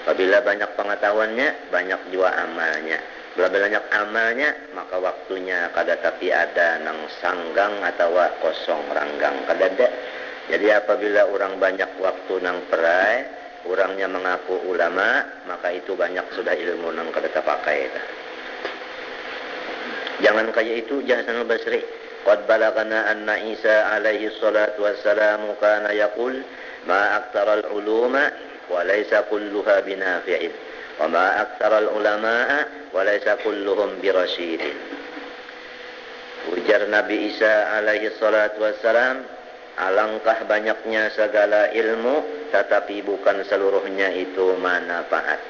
Apabila banyak pengetahuannya, banyak juga amalnya. Bila banyak amalnya, maka waktunya kada tapi ada nang sanggang atau kosong ranggang kada ada. Jadi apabila orang banyak waktu nang perai, orangnya mengaku ulama, maka itu banyak sudah ilmu nang kada terpakai. Jangan kayak itu Hasanul Basri. Qad balagana anna Isa alaihi salatu wassalamu kana yaqul ma aktaral uluma wa laysa kulluha binafi'in. Wa ma aktaral ulama'a wa laysa kulluhum birasyidin. Ujar Nabi Isa alaihi salatu wassalam, alangkah banyaknya segala ilmu, tetapi bukan seluruhnya itu manfaat.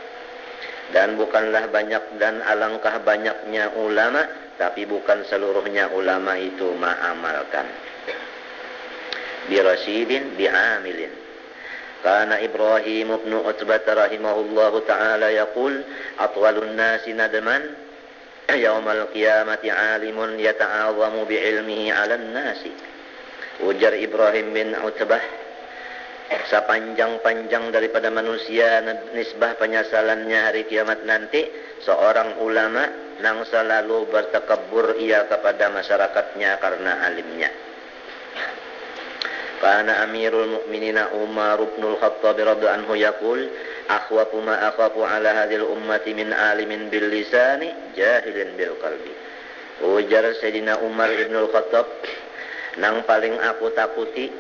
Dan bukanlah banyak dan alangkah banyaknya ulama, tapi bukan seluruhnya ulama itu mengamalkan. Birasyidin bi'amilin. Kana Ibrahim ibn Utbah rahimahullahu ta'ala yaqul atwalun nasi nadman yaumal qiyamati alimun yata'azamu bi'ilmihi 'alan nasi. Ujar Ibrahim bin Utbah, sepanjang-panjang daripada manusia nisbah penyesalannya hari kiamat nanti seorang ulama nang selalu bertakabur ia kepada masyarakatnya karena alimnya. Kana Amirul Mukminina Umar bin Al-Khattab radhiyallahu anhu yaqul akhwafu ma akhafu ala hadhil ummati min alimin bil lisani jahilin bil qalbi. Ujar Sayyidina Umar bin Al-Khattab, nang paling aku takuti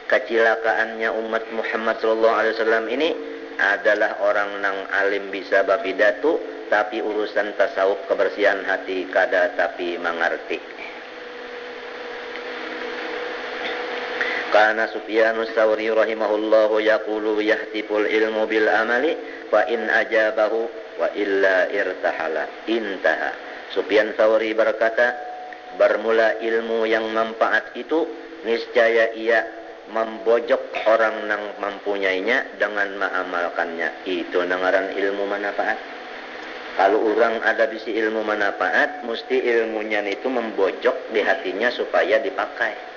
kecilakaannya umat Muhammad sallallahu alaihi wasallam ini adalah orang nang alim bisa bapidato tapi urusan tasawuf kebersihan hati kada tapi mengerti. Kana Sufyanus Tsauri rahimahullahu yaqulu yahtiful ilmu bil amali fa in ajabahu wa illa irtahala intaha. Sufyan Tsauri berkata, bermula ilmu yang manfaat itu niscaya ia membojok orang yang mempunyainya dengan mengamalkannya. Itu ngaran ilmu manfaat. Kalau orang ada bisi ilmu manfaat, mesti ilmunya itu membojok di hatinya supaya dipakai.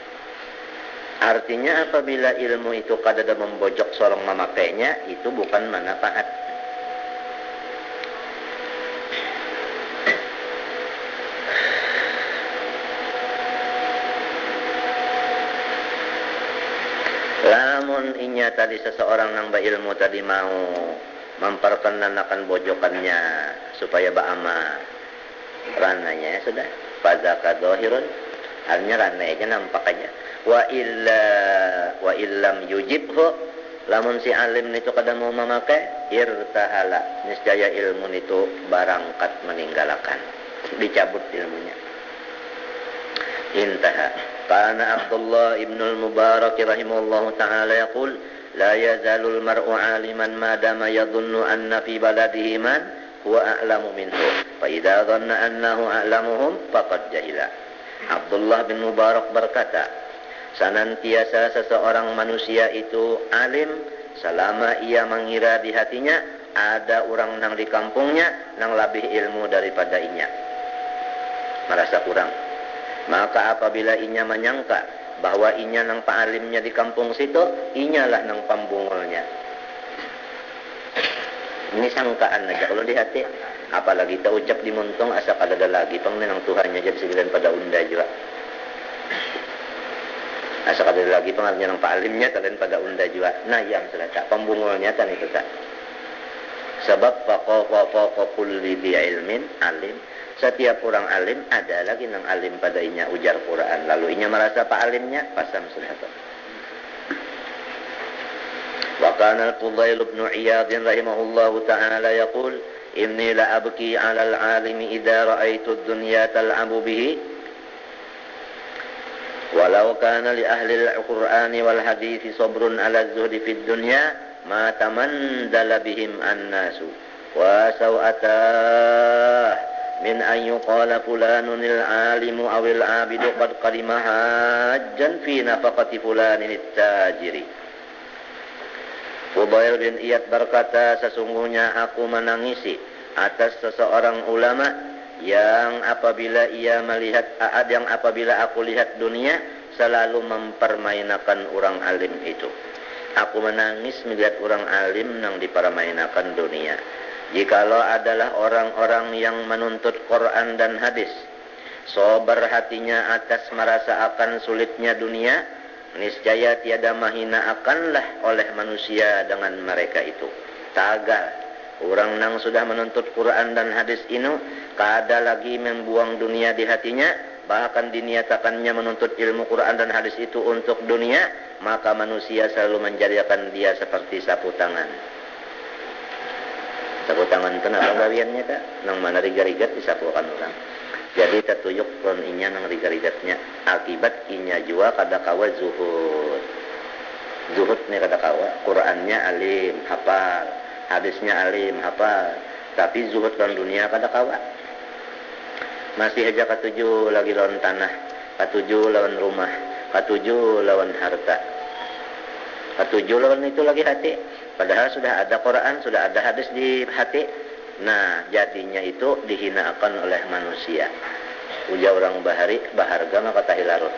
Artinya apabila ilmu itu kadada membojok seorang memakainya, itu bukan manfaat. Lamun inya tadi seseorang nang berilmu tadi mau memperkenalkan bojokannya supaya ba'ama rananya, ya sudah fadzaka dzahirun, hanya rananya nampak aja. Wa illam yujibhu, lamun si alim itu kada mau memakai, irtahala, niscaya ilmu itu barangkat meninggalkan, dicabut ilmunya. Intaha. Kana Abdullah ibn al-Mubarak rahimahullahu ta'ala yaqul la yazalul mar'u aliman ma dama yadhunnu anna fi baladihi man huwa a'lamu minhu fa idza dhanna annahu a'lamuhum faqad jahila. Abdullah bin Mubarak berkata, senantiasa seseorang manusia itu alim selama ia mengira di hatinya ada orang nang di kampungnya nang lebih ilmu daripada inya, merasa kurang. Maka apabila inya menyangka bahwa inya nang paalimnya di kampung situ, inyalah nang pambungulnya. Ini sangkaan aja kalau di hati. Apalagi kita ucap di muntong asa kada ada lagi pengenang Tuhannya jadi segala pada unda juga. Asa kada ada lagi pengarnya nang paalimnya talen pada unda juga. Nah yang selata pambungulnya tan itu tak. Sebab faqa kulli bi ilmin alim. Setiap orang alim ada lagi nang alim padanya ujar Quran. Lalu inya merasa pak alimnya pasam sudah tu. Wa kana al-Fudail ibn Iyad rahimahullahu ta'ala yaqul inni la abki 'ala al-'alimi idza ra'aytu ad-dunya tal'abu bihi walau kana li ahli al-Qur'ani wal hadits sabrun 'ala az-zuhdi fid dunya ma tamandala bihim an-nasu wa saw'ata min an yuqala fulanun al-alimu aw al-abidu qad qadima hajjan fi nafaqati fulanin at-tajiri. Fudail bin Iyad berkata, sesungguhnya aku menangisi atas seseorang ulama yang apabila aku lihat dunia selalu mempermainkan orang alim itu. Aku menangis melihat orang alim yang dipermainkan dunia. Jikalau adalah orang-orang yang menuntut Quran dan hadis, sobar hatinya atas merasa akan sulitnya dunia, niscaya tiada mahina akanlah oleh manusia dengan mereka itu. Tagal, orang nang sudah menuntut Quran dan hadis ini, kada lagi membuang dunia di hatinya, bahkan diniatakannya menuntut ilmu Quran dan hadis itu untuk dunia, maka manusia selalu menjadikan dia seperti sapu tangan. Sapu tangan itu apa gawiannya tak? Nang mana rigat-rigat disapukan orang. Jadi tatuyuk kon inya nang rigat-rigatnya. Akibat inya jua kada kawa zuhud. Zuhud ni kada kawa. Qurannya alim, hafal. Hadisnya alim, hafal. Tapi zuhud dalam dunia kada kawa. Masih aja katuju lagi lawan tanah, katuju lawan rumah, katuju lawan harta. Ketujuan itu lagi hati. Padahal sudah ada Quran, sudah ada hadis di hati. Nah, jadinya itu dihinakan oleh manusia. Uja orang bahari, baharga maka tahilarut.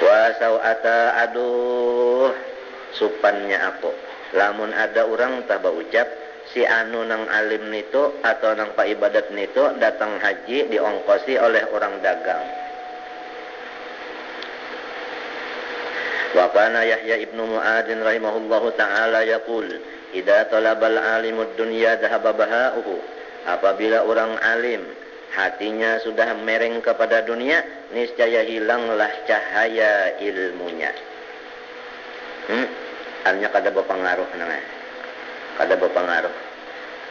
Wa sau'ata, aduh, supannya aku. Lamun ada orang taba ucap, si anu nang alim nito atau nang paibadat nito datang haji diongkosi oleh orang dagang. Wa kana Yahya ibnu Mu'adin rahimahullahu ta'ala yaqul, idza talabal alimud dunya dhahaba baha'uhu. Apabila orang alim hatinya sudah mereng kepada dunia, niscaya hilanglah cahaya ilmunya. Hanya kada berpengaruh namanya. Kada berpengaruh.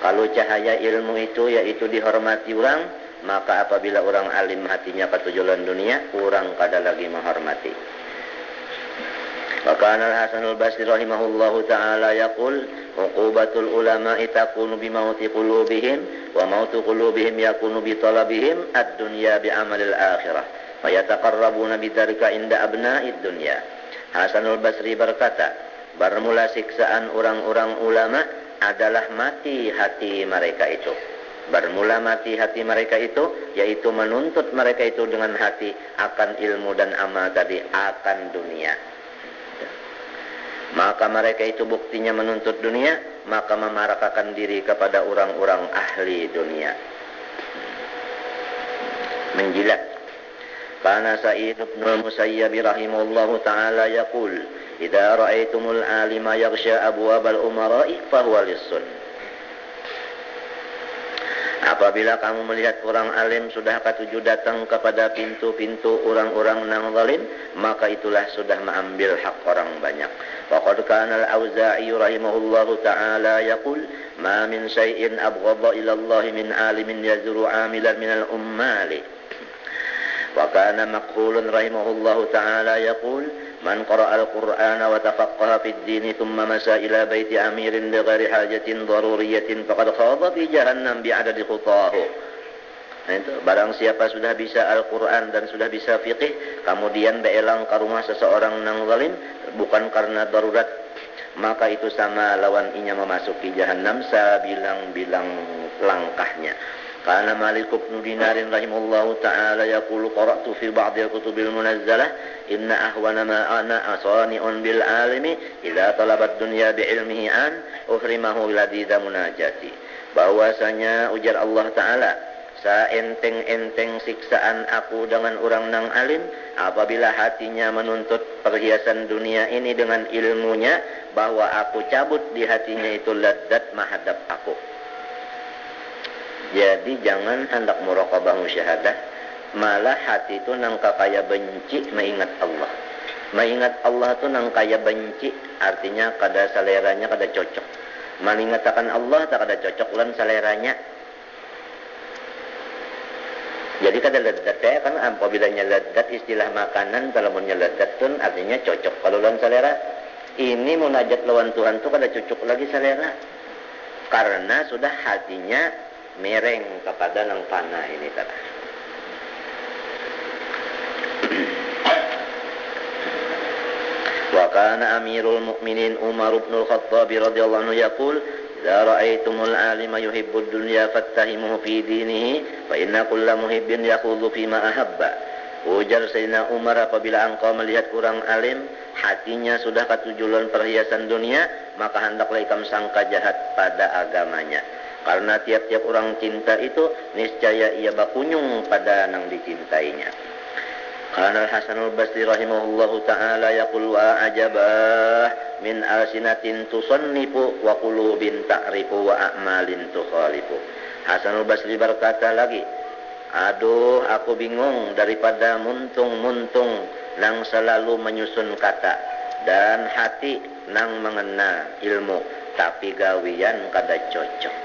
Kalau cahaya ilmu itu yaitu dihormati orang, maka apabila orang alim hatinya ketujuan dunia, orang kada lagi menghormati. Wa Al-Hasan Al-Basri rahimahullahu ta'ala yaqul, uqubatul ulama'i takunu bimauti qulubihim wa mautu qulubihim yakunu bi talabihim ad-dunya bi amalil akhirah fa yataqarrabuna bidzalika inda abna'id dunya. Hasanul Basri berkata, bermula siksaan orang-orang ulama adalah mati hati mereka itu. Bermula mati hati mereka itu yaitu menuntut mereka itu dengan hati akan ilmu dan amal tadi, akan dunia. Maka mereka itu buktinya menuntut dunia, maka memarakakan diri kepada orang-orang ahli dunia. Menjilat. Kana Sa'id bin Musayyab rahimahullahu ta'ala yaqul, idza ra'aitumul alima yaghsha abwabal umara'i fahuwa lis-sun. Apabila kamu melihat orang alim sudah ketujuh datang kepada pintu-pintu orang-orang nang zalim, maka itulah sudah mengambil hak orang banyak. Faqad kana al-Auza'i rahimahullahu ta'ala yaqul, ma min syai'in abghadha ila Allah min alimin yazuru 'amilan min al-ummali. Wa kana maqulun rahimahullahu ta'ala yaqul, man qara'a al-Qur'ana wa tafaqqaha fid din thumma masha ila baiti amirin li ghairi hajatin daruriyatin faqad khadha fi jahannam bi'adadi khutahu. Nah itu, barang siapa sudah bisa Al-Quran dan sudah bisa fiqih, kemudian beelang ke rumah seseorang nang zalim bukan karena darurat, maka itu sama lawan inya memasuki jahannam sabilang-bilang langkahnya. Kana Malik bin Dinar rahimahullahu ta'ala yaqulu, qara'tu fi ba'd al-kutubil munazzalah inna ahwana ma ana asani'un bil alimi idza talabat dunya bi ilmihi an uhrimahu ladida munajati. Bahwasanya ujar Allah Ta'ala, saenteng-enteng siksaan aku dengan orang nang alim apabila hatinya menuntut perhiasan dunia ini dengan ilmunya, bahwa aku cabut di hatinya itu ladat menghadap aku. Jadi jangan hendak muraqabah musyahadah, malah hati itu nang kaya benci mengingat Allah. Mengingat Allah itu nang kaya benci, artinya kada seleranya kada cocok. Mengingatkan Allah tak kada cocok lan seleranya. Jadi kada ladat ya kan, apabila ladat istilah makanan, kalau ladat pun artinya cocok. Kalau lan selera, ini munajat lawan Tuhan tu kada cocok lagi selera. Karena sudah hatinya mereng kepada nang fana ini tadi. Wa kana Amirul Mukminin Umar bin Al-Khattab radhiyallahu anhu yaqul, idza ra'aitumul 'alima yuhibbud dunya fattahimuhu fi dinihi fa inna kulla muhibbin yakhudhu fi ma ahabba. Ujar Sayyidina Umar, apabila engkau melihat orang alim hatinya sudah ketujuan perhiasan dunia, maka hendaklah ikam sangka jahat pada agamanya. Karena tiap-tiap orang cinta itu niscaya ia bakunyung pada nang dicintainya. Karena Hasan Al-Basri rahimahullahu ta'ala yaqul, wa ajabah min alsinatin tusannifu wa qulubin ta'rifu wa a'malin tukhalifu. Hasan Al-Basri berkata lagi, aduh aku bingung daripada muntung-muntung nang selalu menyusun kata dan hati nang mengena ilmu tapi gawian kada cocok.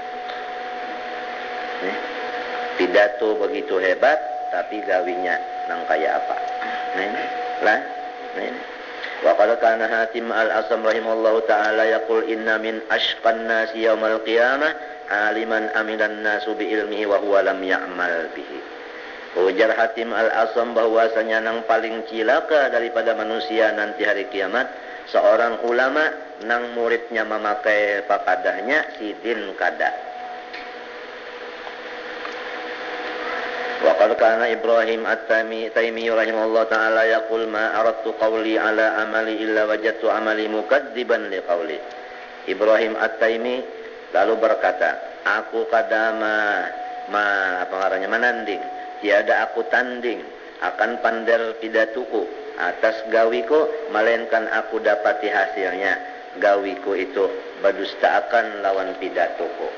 Pidato begitu hebat tapi gawinya nang kaya apa. Nah ini lah. Nah ini. Wa qala kana Hatim al-Asam rahimallahu ta'ala yaqul, inna min ashqan nasi yaumal qiyamah aliman amilan nasu bi ilmihi wa huwa lam ya'mal bihi. Ujar Hatim Al-Asam bahwasanya nang paling cilaka daripada manusia nanti hari kiamat seorang ulama nang muridnya memakai pakadahnya sidin kada. Wa qad kana Ibrahim At-Taimi rahimahullah taala yaqul ma aradtu qawli ala amali illa wajadtu amali mukadziban li qawli. Ibrahim At-Taimi lalu berkata, aku kadama menanding, tiada aku tanding akan pandar pidatuku atas gawiku, melainkan aku dapati hasilnya. Gawiku itu berdustaakan lawan pidatuku.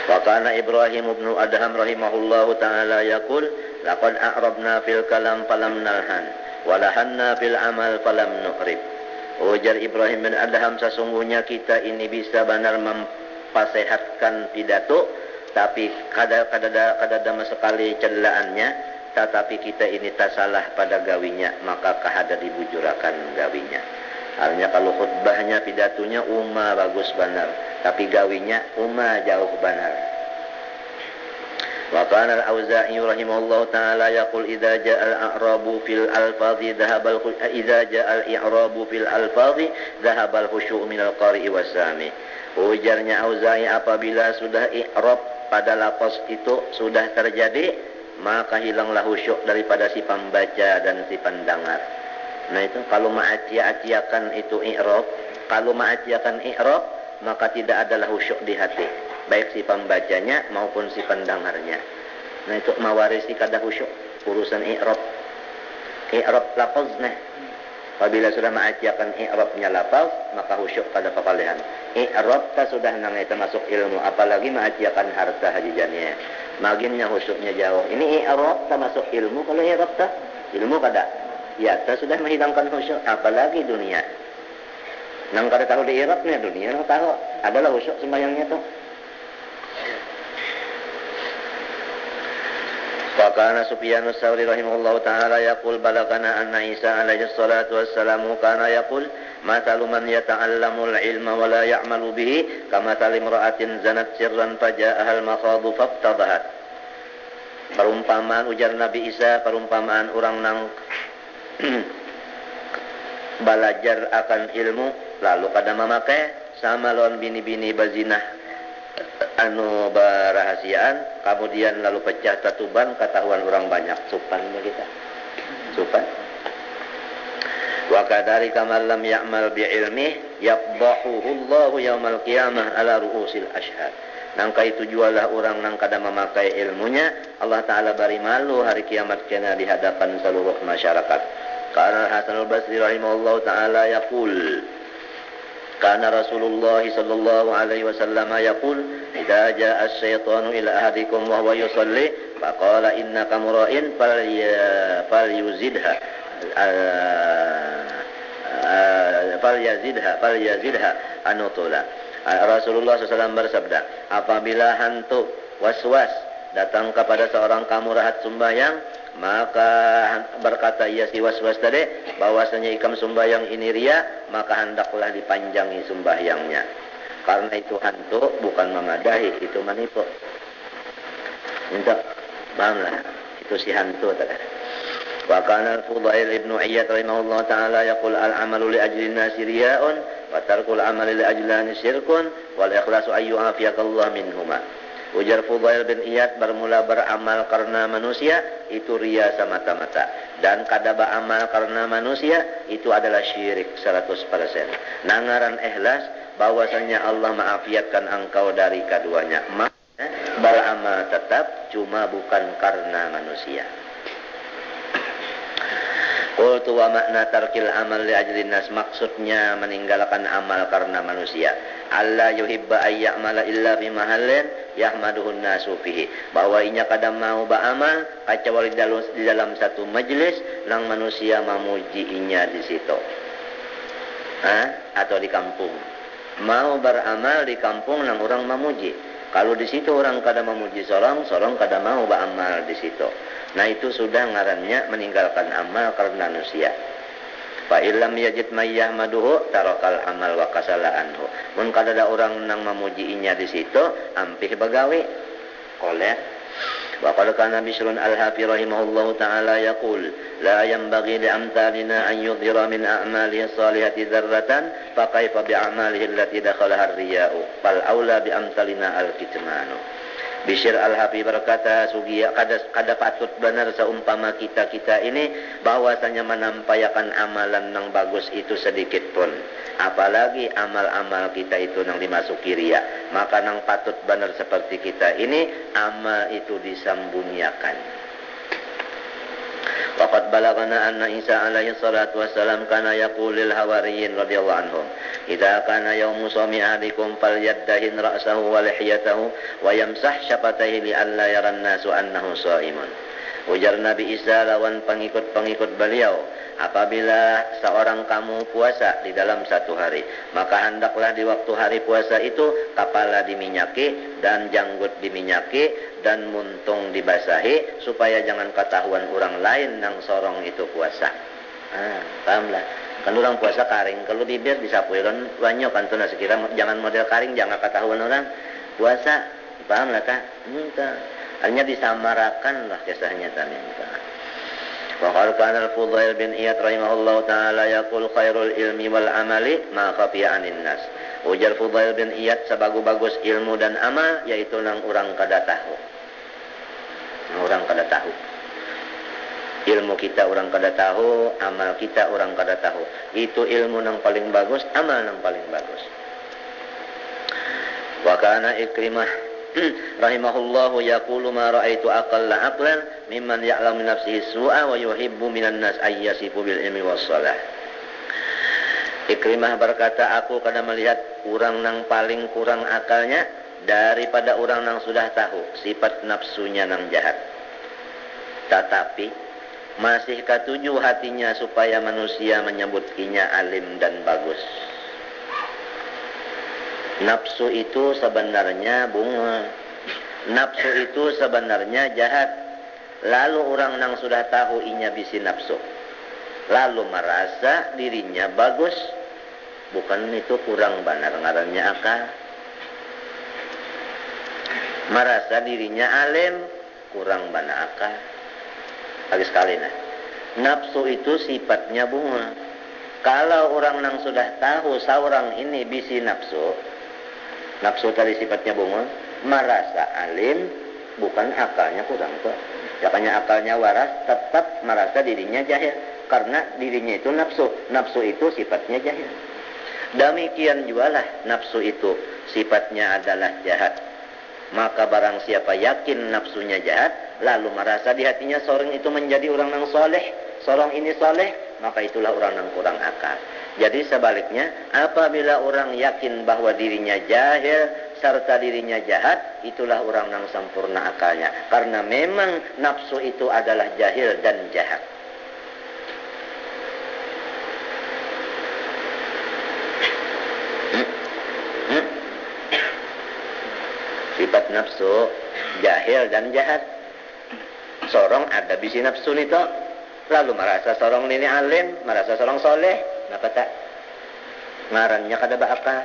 Wa kana Ibrahim ibn Adham rahimahullahu taala yaqul laqad a'rabna fil kalam falam nalhan wa lahanna fil amal falam nu'rib. Ujar Ibrahim bin Adham, sesungguhnya kita ini bisa benar mempasehatkan pidato, tapi kadang sekali celaannya, tetapi kita ini tak salah pada gawinya, maka kahada dibujurakan gawinya. Artinya kalau khutbahnya pidatonya bagus benar, tapi gawinya jauh benar. Wa kana al-Auza'i rahimahullahu ta'ala yaqul idza ja'a al-i'rabu fil alfazi dhahaba al-khusyu' min al-qari'i was-sami. Ujarnya Auza'i, apabila sudah i'rab pada lafaz itu sudah terjadi, maka hilanglah khusyuk daripada si pembaca dan si pendengar. Nah itu kalau ma'acia-aciakan itu i'rab, maka tidak adalah khusyuk di hati, baik si pembacanya maupun si pendengarnya. Nah itu mawarisi kada khusyuk urusan i'rab lafaznya. Apabila sudah ma'aciakan i'rabnya lafaz, maka khusyuk pada pepalihan. I'rab ta sudah nang termasuk ilmu, apalagi ma'aciakan harta hajijannya. Maginnya khusyuknya jauh. Ini i'rab termasuk ilmu, kalau i'rab ta ilmu kada. Ya, ta sudah menghilangkan khusyuk, apalagi dunia. Nang kada tahu di i'rabnya, dunia nang tahu adalah khusyuk sembahyangnya tu. Wa kana Sufyan Ats-Tsauri rahimahullahu taala yaqul balagana anna Isa alaihi salatu wassalamu kana yaqul matalu man yata'allamul ilma wa la ya'malu bihi kamathali imra'atin zanat sirran faja'aha al-makhadu faftadahat. Perumpamaan ujar Nabi Isa, perumpamaan orang nang belajar akan ilmu lalu kada memakai sama lawan bini-bini bazinah anu berahasiaan, kemudian lalu pecah tatuban, ketahuan orang banyak. Supan begitu. Supan. Wa kadzalika man lam ya'mal bi ilmi yafdahuhu Allahu yaumal qiyamah ala ru'usil ashhad. Nangka itu jualah orang nang kada memakai ilmunya, Allah Ta'ala bari malu hari kiamat kena di hadapan seluruh masyarakat. Karena Hasan al-Basri rahimahullahu ta'ala yaqul kana Rasulullah sallallahu alaihi wasallam yaqul idza jaa asy-syaitanu ila ahadikum wa huwa yusalli faqala innaka mura'in falyazidha anutula. Rasulullah SAW bersabda, apabila hantu waswas datang kepada seorang kamu rahat sembahyang, maka berkata ia si waswas tadi bahwasanya ikam sembahyang ini ria, maka hendaklah dipanjangi sembahyangnya. Karena itu hantu bukan memadahi, itu menipu. Minta bahamlah, itu si hantu tadi. Wa kana al-Fudail ibn Iyad rahimahullah ta'ala yaqul al-amalu li ajli an-nasi riya'un wa tarkul amali li ajli syirkun wal ikhlasu ayyu afiyakallah minhuma. Ujar Fudail bin Iyad, bermula beramal karena manusia itu ria semata-mata, dan kada beramal karena manusia itu adalah syirik 100%. Nangaran ikhlas bahwasanya Allah maafiatkan engkau dari keduanya. Beramal tetap, cuma bukan karena manusia. Qultu wa makna tarkil amal li ajlin nas, maksudnya meninggalkan amal karena manusia. Allah yuhibba ayya'mala illa fi mahallin yahmaduhun nasu fihi, bahwa inya kada mau beramal kecuali di dalam satu majlis nang manusia memuji inya di situ. Atau di kampung. Mau beramal di kampung nang orang memuji. Kalau di situ orang kada memuji sorong kada mau beramal di situ. Nah itu sudah ngarannya meninggalkan amal karena manusia. Fa illam yajid may yahmaduhu tarakal amal wa kasala anhu. Mun kada ada orang nang memujiinya di situ, ampih bagawi, Qala wa qad kana Bishrun al-Hafi rahimahullahu ta'ala yaqul la yanbaghi li amthalina an yudhira min a'malihi salihati dzarratan fa kaifa bi a'malihi allati dakhalaha ar-riya'u fal aula bi amthalina al-kitmanu. Bishr al-Hafi berkata, sugia kada patut benar seumpama kita ini bahwasanya menampayakan amalan yang bagus itu sedikit pun. Apalagi amal-amal kita itu yang dimasuki riya. Maka yang patut benar seperti kita ini, amal itu disembunyikan. Waqad balagana anna Isa alaihi salatu wassalam kana yaqul lil hawariyin radhiyallahu anhum idza kana yaumu sawmi ahadikum falyaddahin ra'sahu wa lihiyatahu wa yamsah syafataihi li alla yaran nasu annahu shaimun. Ujar Nabi Isa lawan pengikut-pengikut beliau, apabila seorang kamu puasa di dalam satu hari, maka hendaklah di waktu hari puasa itu kepala diminyaki dan janggut diminyaki dan muntung dibasahi supaya jangan ketahuan orang lain yang sorong itu puasa. Pahamlah. Kan orang puasa karing, kalau bibir disapuiron banyak kan tuh sekira jangan model karing, jangan ketahuan orang puasa. Pahamlah kah? Hanya disamarakan lah kisahnya tadi. Wa qala al-Fudail bin Iyad rahimahullahu taala yaqul khairul ilmi wal amali ma khafiya 'anin nas. Ujar Fudail bin Iyad, sebagus-bagus ilmu dan amal yaitu nang urang kada tahu. Orang kada tahu. Ilmu kita orang kada tahu, amal kita orang kada tahu. Itu ilmu nang paling bagus, amal nang paling bagus. Wa kana Ikrimah rahimahullahu yaqulu ma ra'aitu aqalla aqlan mimman ya'lamu min nafsihi su'a wa yuhibbu minan nas ayyasifu bil ilmi was shalah. Ikrimah berkata, aku kadang melihat orang nang paling kurang akalnya daripada orang nang sudah tahu sifat nafsunya nang jahat. Tetapi masih katuju hatinya supaya manusia menyebutkinya alim dan bagus. Nafsu itu sebenarnya bunga. Nafsu itu sebenarnya jahat. Lalu orang yang sudah tahu inya bisi nafsu, lalu merasa dirinya bagus. Bukan itu kurang benar ngarannya akal. Merasa dirinya alim, kurang benar akal. Lagi sekali nah. Nafsu itu sifatnya bunga. Kalau orang yang sudah tahu seorang ini bisi nafsu, nafsu tadi sifatnya bunga, merasa alim, bukan akalnya kurang kok. Makanya akalnya waras, tetap merasa dirinya jahil. Karena dirinya itu nafsu. Nafsu itu sifatnya jahil. Demikian jualah nafsu itu sifatnya adalah jahat. Maka barang siapa yakin nafsunya jahat, lalu merasa di hatinya seorang itu menjadi orang yang soleh, seorang ini soleh, maka itulah orang yang kurang akal. Jadi sebaliknya, apabila orang yakin bahwa dirinya jahil serta dirinya jahat, itulah orang yang sempurna akalnya. Karena memang nafsu itu adalah jahil dan jahat. Sifat nafsu jahil dan jahat. Seorang ada bisi nafsu itu, lalu merasa seorang ini alim, merasa seorang soleh, maka tak ngarannya kada bakal.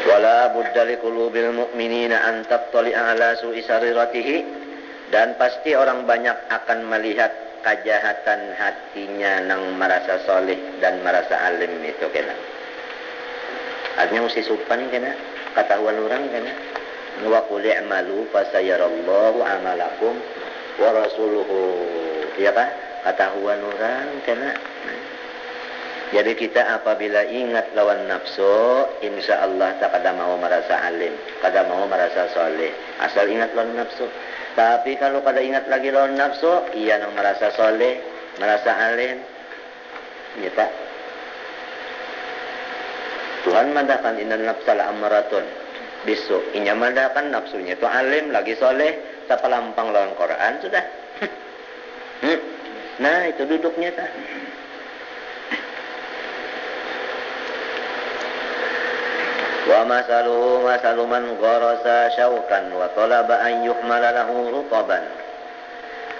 Wala budda liqulubil mu'minina an tattali'a ala su'i sariratihi, dan pasti orang banyak akan melihat kejahatan hatinya nang merasa soleh dan merasa alim itu kena. Artinya mesti sopan kena, ketahuan orang kena. Wa qul i'malu fasayarallahu amalakum wa rasuluhu. Ya Pak, ketahuan orang kena. Jadi kita apabila ingat lawan nafsu, insya Allah tak kada mau merasa alim, kada mau merasa soleh. Asal ingat lawan nafsu. Tapi kalau kada ingat lagi lawan nafsu, ia nang merasa soleh, merasa alim. Ya tak. Tuhan madakan innan nafsala ammaratun bisu. Inya madakan nafsunya itu alim, lagi soleh, tak pelampang lawan Quran sudah. Nah itu duduknya tak. Wa masaluhu masalu man gharasa syaukan wa talaba an yuhmala lahu rutaban.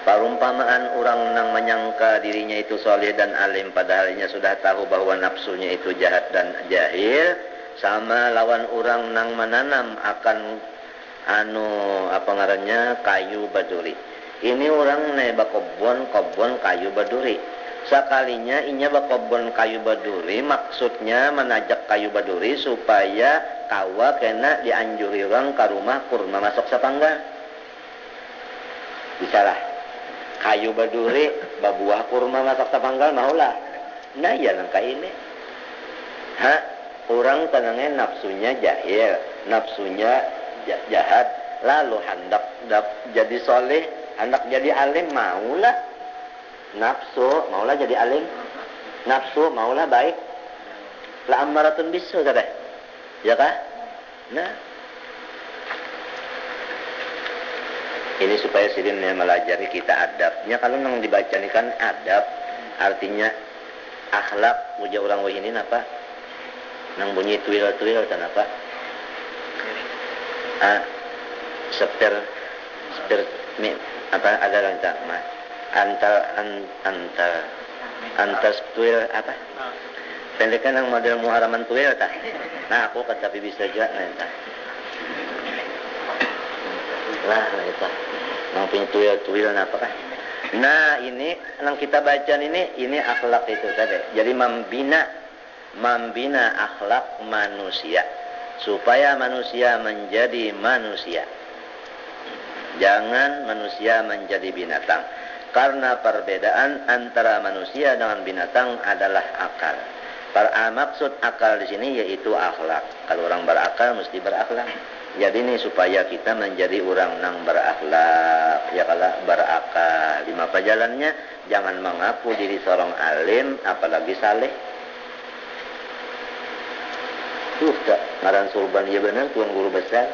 Perumpamaan orang nang menyangka dirinya itu soleh dan alim padahalnya sudah tahu bahwa nafsunya itu jahat dan jahil, sama lawan orang nang menanam akan apa ngarannya kayu baduri. Ini orang neba kobon kayu baduri. Sekalinya inya bakobon kayu baduri, maksudnya menajak kayu baduri supaya kawa kena dianjuri orang ke rumah kurma masuk sapangga. Bisalah kayu baduri babuah kurma masak sapanggal maulah. Nah ya nangka ini orang tenangnya nafsunya jahil, nafsunya jahat, lalu hendak jadi soleh, hendak jadi alim, maulah nafsu, maulah jadi alim, nafsu maulah baik, la ammaratun bisu kata, ya kah? Nah ini supaya sidinnya melajari kita adabnya. Kalau nang dibaca ini kan adab, artinya akhlak. Uja orang ini apa? Nang bunyi tuil dan apa? Seper apa ada lancar mah? Antar tuil apa? Pendekan nang model muharaman tuil tak? Nah aku kata bisa juga nanti. Lah itu nang punya tuil apa kah? Nah ini nang kita baca ini akhlak itu tadi. Jadi membina akhlak manusia supaya manusia menjadi manusia. Jangan manusia menjadi binatang. Karena perbedaan antara manusia dengan binatang adalah akal. Maksud akal di sini yaitu akhlak. Kalau orang berakal mesti berakhlak. Jadi ini supaya kita menjadi orang yang berakhlak, ya kalau berakal. Lima jalannya, jangan mengaku diri seorang alim, apalagi saleh. Tak ngaran surban ya benar, tuan guru besar.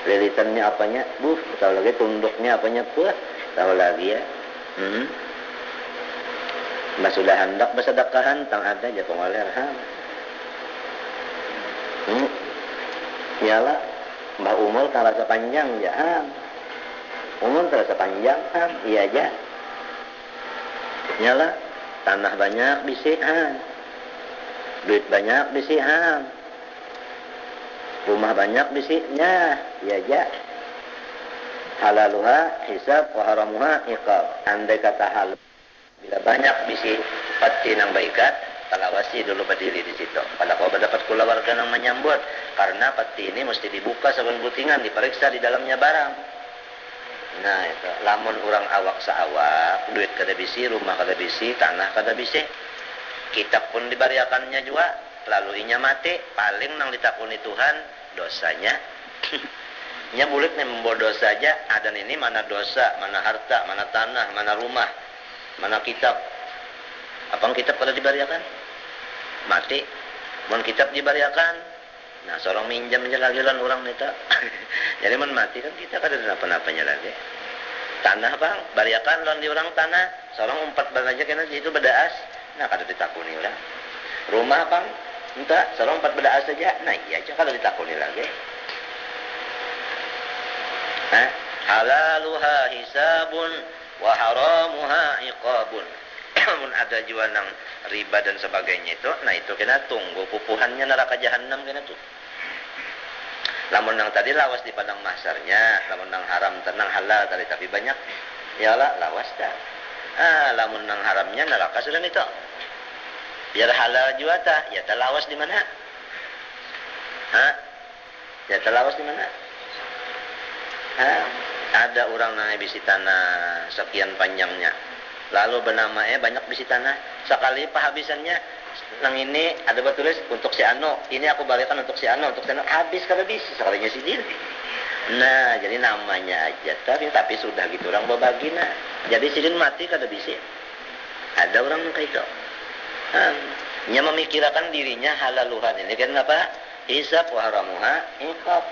Lilitannya apanya? Tahu lagi tunduknya apanya? Tahu lagi ya. Mas sudah hendak bersedekahan, tang ada aja pengoler. Nyala Mbah Umul terasa panjang ya. Umul terasa panjang iya aja. Nyala tanah banyak bisihan. Duit banyak bisihan. Rumah banyak bisiknya iya aja. Halaluha hisab wa haramuha iqab. Andai kata halal bila banyak bisi pati nang baikat talawasi dulu berdiri di situ. Pada kau mendapat keluarga yang menyambut, karena peti ini mesti dibuka saben butingan, diperiksa di dalamnya barang. Nah itu, lamun orang awak seawak, duit kada bisi, rumah kada bisi, tanah kada bisi, kitab pun dibariakannya juga, lalu inya mati, paling nang ditakuni Tuhan dosanya. Nya bulik nih membawa dosa aja, adan ini mana dosa, mana harta, mana tanah, mana rumah, mana kitab. Apang kitab kada dibariakan? Mati, mun kitab dibariakan, nah seorang minjam lagi lan orang neta. Jadi mun mati kan kita kada ada apa-apanya lagi. Tanah bang, bariakan lan di orang tanah, seorang umpat bang aja kena situ bedaas, nah kada ditakuni ulah. Rumah bang, entah seorang umpat bedaas saja, nah iya aja kada ditakuni lagi. Halaluha hisabun wa haramuha iqabun. Namun ada juga nang riba dan sebagainya itu, nah itu kena tunggu pupuhannya neraka jahanam kena tuh. Lamun nang tadi lawas di padang mahsyarnya, lamun nang haram tenang halal tadi tapi banyak, ya lah lawas dah. Lamun nang haramnya neraka sudah itu. Biar halal juga tah, ya lawas di mana? Ya lawas di mana? Ada orang nang bisi tanah sekian panjangnya. Lalu bernama banyak bisi tanah. Sekali pahabisannya nang ini ada tulis untuk si Ano. Ini aku balikan untuk si Ano, untuk si Ano. Habis kada bisi sekalinya si Din. Nah, jadi namanya aja tapi sudah gitu orang berbagi nah. Jadi si Din mati kada bisi. Ada orang yang kayak itu. Nya memikirkan dirinya halaluhan ini kan apa? Hisab wa haramuha iqab.